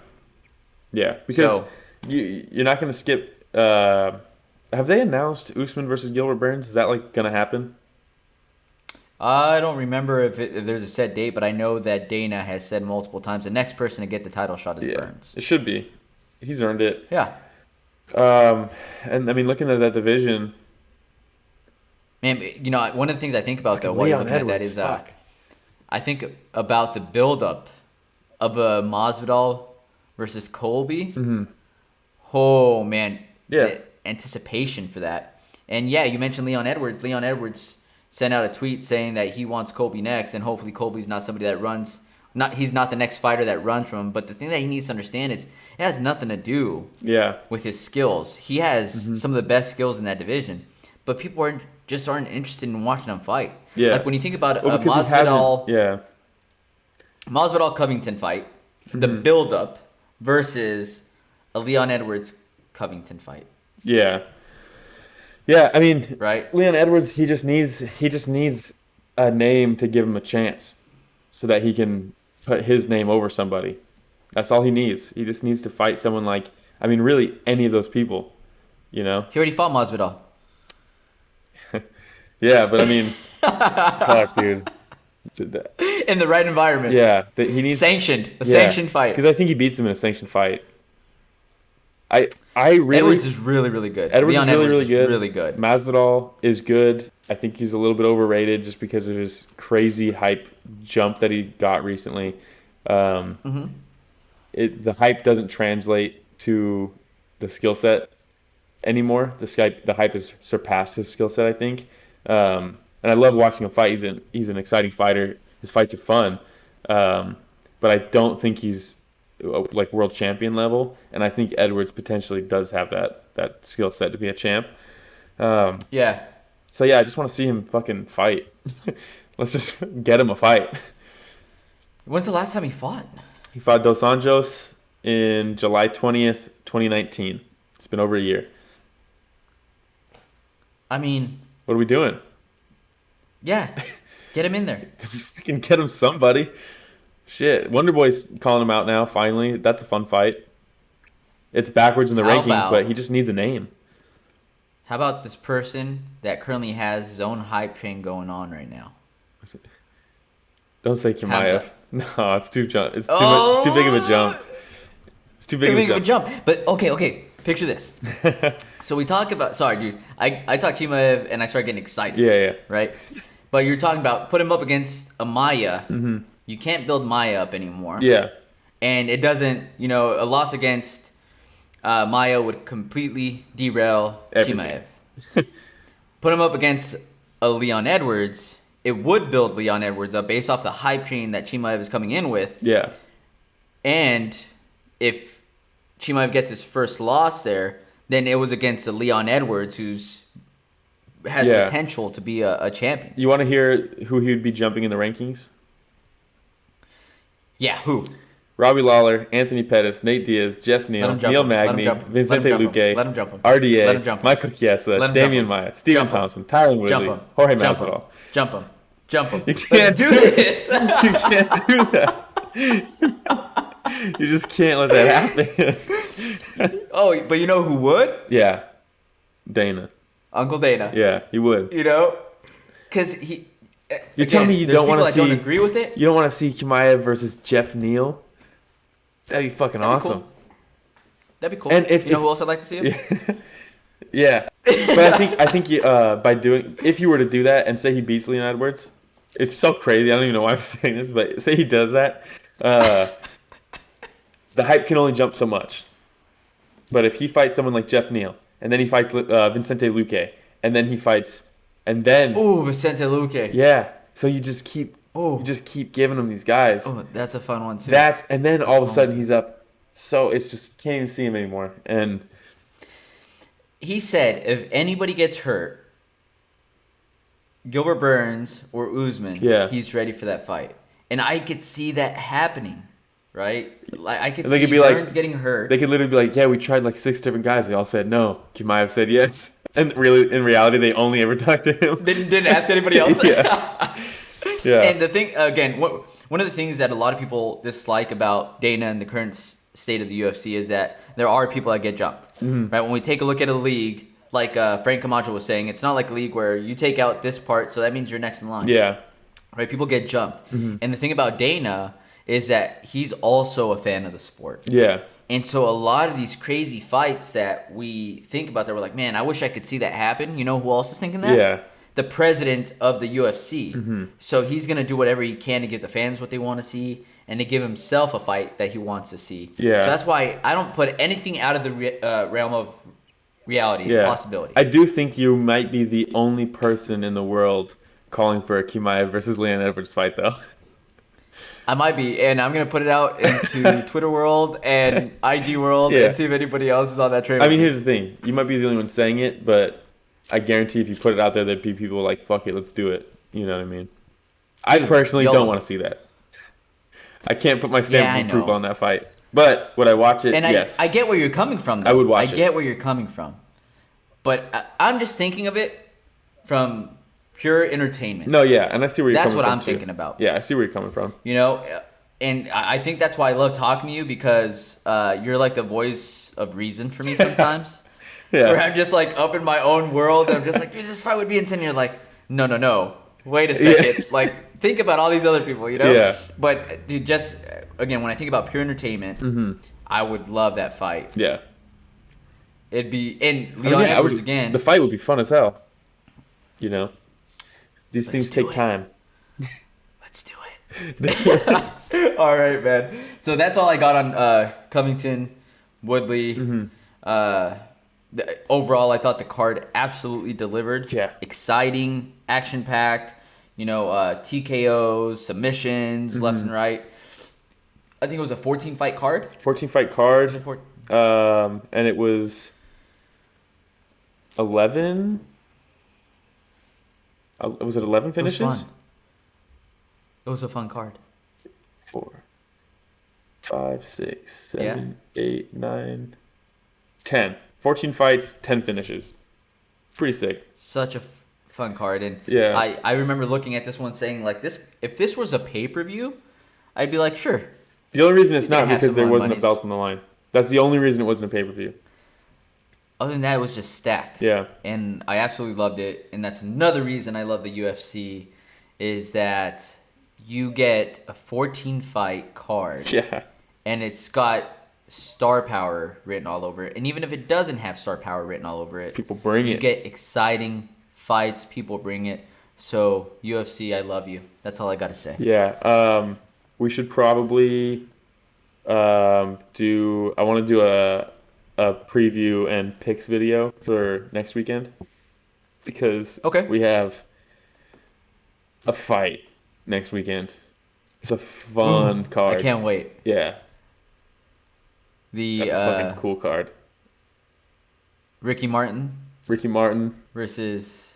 Because you're not going to skip. Have they announced Usman versus Gilbert Burns? Is that going to happen?
I don't remember if there's a set date, but I know that Dana has said multiple times the next person to get the title shot is Burns.
It should be. He's earned it.
Yeah.
And I mean, looking at that division,
Man, one of the things I think about though while
Leon
you're looking
Edwards,
at that is
fuck.
I think about the buildup of a Masvidal versus Colby.
Mm-hmm.
Oh man,
Yeah.
the anticipation for that. And yeah, you mentioned Leon Edwards. Leon Edwards sent out a tweet saying that he wants Colby next, and hopefully Colby's not somebody that runs. He's not the next fighter that runs from him. But the thing that he needs to understand is it has nothing to do with his skills. He has some of the best skills in that division, but people aren't interested in watching him fight.
Yeah.
Like when you think about a
because he
Masvidal Covington fight, the build-up versus a Leon Edwards Covington fight.
Yeah. Yeah, I mean,
Right?
Leon Edwards, he just needs a name to give him a chance so that he can put his name over somebody. That's all he needs. He just needs to fight someone really any of those people,
He already fought Masvidal.
Yeah, but I mean, fuck, dude.
In the right environment.
Yeah, he needs
sanctioned fight.
Because I think he beats him in a sanctioned fight. I really
Edwards is really, really good.
Edwards
Leon
is really,
Edwards
really good.
is really good.
Masvidal is good. I think he's a little bit overrated just because of his crazy hype jump that he got recently. The hype doesn't translate to the skill set anymore. The hype has surpassed his skill set, I think. And I love watching him fight. He's an exciting fighter. His fights are fun. But I don't think he's like world champion level. And I think Edwards potentially does have that skill set to be a champ.
Yeah.
So yeah, I just want to see him fucking fight. Let's just get him a fight.
When's the last time he fought?
He fought Dos Anjos in July 20th, 2019. It's been over a year.
I mean,
what are we doing?
Yeah. Get him in there.
Just fucking get him somebody. Shit. Wonder Boy's calling him out now, finally. That's a fun fight. It's backwards in the ranking, but he just needs a name.
How about this person that currently has his own hype train going on right now?
Don't say Chimaev. No, it's too jump. It's too big of a jump. It's too big of a jump.
But okay. Picture this. So we talk about. Sorry, dude. I talk Chimaev and I start getting excited.
Yeah.
Right. But you're talking about put him up against a Maya. Mm-hmm. You can't build Maya up anymore.
Yeah.
And it doesn't. A loss against Maya would completely derail Chimaev. Put him up against a Leon Edwards. It would build Leon Edwards up based off the hype train that Chimaev is coming in with.
Yeah.
And if Chimaev gets his first loss there, then it was against a Leon Edwards has potential to be a champion.
You want to hear who he would be jumping in the rankings?
Yeah, who?
Robbie Lawler, Anthony Pettis, Nate Diaz, Jeff Neal, Neil Magny, Vicente Luque, RDA, Michael Chiesa, Damian Maia, Steven Thompson, Tyron Woodley, Jorge Masvidal.
Jump him.
You can't
do this.
You can't do that. You just can't let that happen.
Oh, but you know who would?
Yeah. Dana.
Uncle Dana.
Yeah, he would.
You know? Because he...
You're telling me you don't want to see...
don't agree with it?
You don't want to see Chimaev versus Jeff Neal? That'd be fucking awesome.
That'd be cool.
And if,
you know who else I'd like to see him?
Yeah. But I think by doing... If you were to do that and say he beats Leon Edwards, it's so crazy. I don't even know why I'm saying this, but say he does that, the hype can only jump so much. But if he fights someone like Jeff Neal, and then he fights Vicente Luque, and then he fights... And then...
Ooh, Vicente Luque.
Yeah. So you just keep giving him these guys.
Oh, that's a fun one, too.
And then all of a sudden he's up. So it's just... Can't even see him anymore. And...
He said if anybody gets hurt, Gilbert Burns or Usman, he's ready for that fight. And I could see that happening, right? Like I could see Burns getting hurt.
They could literally be like, yeah, we tried like 6 different guys. They all said no. Chimaev said yes. And really, in reality, they only ever talked to him.
Didn't ask anybody else.
Yeah.
And the thing, again, one of the things that a lot of people dislike about Dana and the current state of the UFC is that there are people that get jumped.
Mm-hmm.
Right? When we take a look at a league, like Frank Camacho was saying, it's not like a league where you take out this part, so that means you're next in line.
Yeah.
Right? People get jumped.
Mm-hmm.
And the thing about Dana is that he's also a fan of the sport.
Yeah.
And so a lot of these crazy fights that we think about that we're like, man, I wish I could see that happen. You know who else is thinking that?
Yeah.
The president of the UFC.
Mm-hmm.
So he's going to do whatever he can to give the fans what they want to see and to give himself a fight that he wants to see.
Yeah.
So that's why I don't put anything out of the realm of reality, possibility.
I do think you might be the only person in the world calling for a Chimaev versus Leon Edwards fight, though.
I might be, and I'm going to put it out into Twitter world and IG world and see if anybody else is on that train.
I mean, here's the thing. You might be the only one saying it, but I guarantee if you put it out there, there'd be people like, fuck it, let's do it. You know what I mean? I personally don't want to see that. I can't put my stamp of approval on that fight. But would I watch it?
And
yes.
I get where you're coming from, though.
I would watch it.
I get where you're coming from. But I'm just thinking of it from pure entertainment.
No, yeah, and I see where you're coming from.
That's what I'm thinking about.
Yeah, I see where you're coming from.
You know, and I think that's why I love talking to you because you're like the voice of reason for me sometimes.
Yeah.
Where I'm just like up in my own world and I'm just like, dude, this fight would be insane. You're like, no. Wait a second. Yeah. Like, think about all these other people, you know?
Yeah.
But, dude, just, again, when I think about pure entertainment, I would love that fight.
Yeah.
It'd be, and Leon Edwards again.
The fight would be fun as hell. You know? These things take time.
Let's do it. All right, man. So that's all I got on Covington, Woodley. Overall, I thought the card absolutely delivered.
Yeah.
Exciting, action-packed, you know, TKOs, submissions, left and right. I think it was a 14-fight card.
14-fight card. And it was 11. Was it 11 finishes?
It was a fun card.
4, 5, 6, 7, 8, 9, 10. 14 fights, 10 finishes. Pretty sick.
Such a fun card. And
yeah.
I remember looking at this one saying, like, this. If this was a pay-per-view, I'd be like, sure.
The only reason it's not because there wasn't a belt on the line. That's the only reason it wasn't a pay-per-view.
Other than that, it was just stacked.
Yeah.
And I absolutely loved it. And that's another reason I love the UFC is that you get a 14-fight card.
Yeah.
And it's got star power written all over it. And even if it doesn't have star power written all over it,
people bring it.
You get exciting fights. People bring it. So, UFC, I love you. That's all I got to say.
Yeah. We should probably I want to do a preview and picks video for next weekend because we have a fight next weekend. It's a fun card.
I can't wait.
Yeah. That's a fucking cool card.
Ricky Martin
versus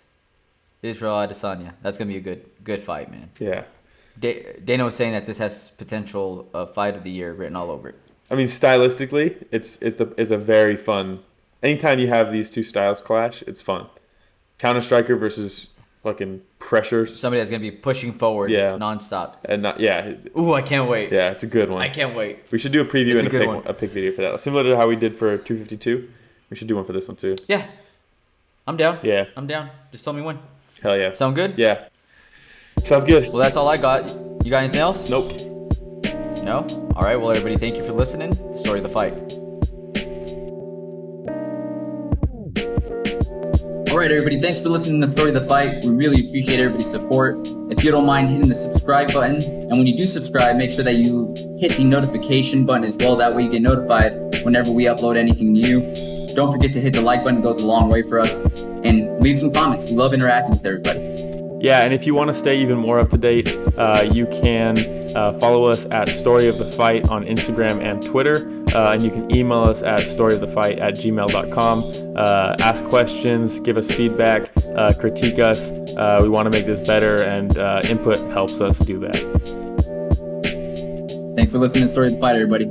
Israel Adesanya. That's gonna be a good fight, man.
Yeah.
Dana was saying that this has potential fight of the year written all over it.
I mean, stylistically, it's a very fun. Anytime you have these two styles clash, it's fun. Counter striker versus fucking pressure.
Somebody that's gonna be pushing forward, nonstop.
And
Ooh, I can't wait.
Yeah, it's a good one.
I can't wait.
We should do a preview and a pick video for that, similar to how we did for 252. We should do one for this one too.
Yeah, I'm down.
Yeah,
I'm down. Just tell me when.
Hell yeah.
Sound good?
Yeah. Sounds good.
Well, that's all I got. You got anything else?
Nope.
No? All right. Well, everybody, thank you for listening. Story of the fight. All right, everybody. Thanks for listening to the Story of the Fight. We really appreciate everybody's support. If you don't mind hitting the subscribe button, and when you do subscribe, make sure that you hit the notification button as well. That way you get notified whenever we upload anything new. Don't forget to hit the like button. It goes a long way for us. And leave some comments. We love interacting with everybody.
Yeah, and if you want to stay even more up to date, you can follow us at Story of the Fight on Instagram and Twitter. And you can email us at storyofthefight@gmail.com. Ask questions, give us feedback, critique us. We want to make this better, and input helps us do that.
Thanks for listening to Story of the Fight, everybody.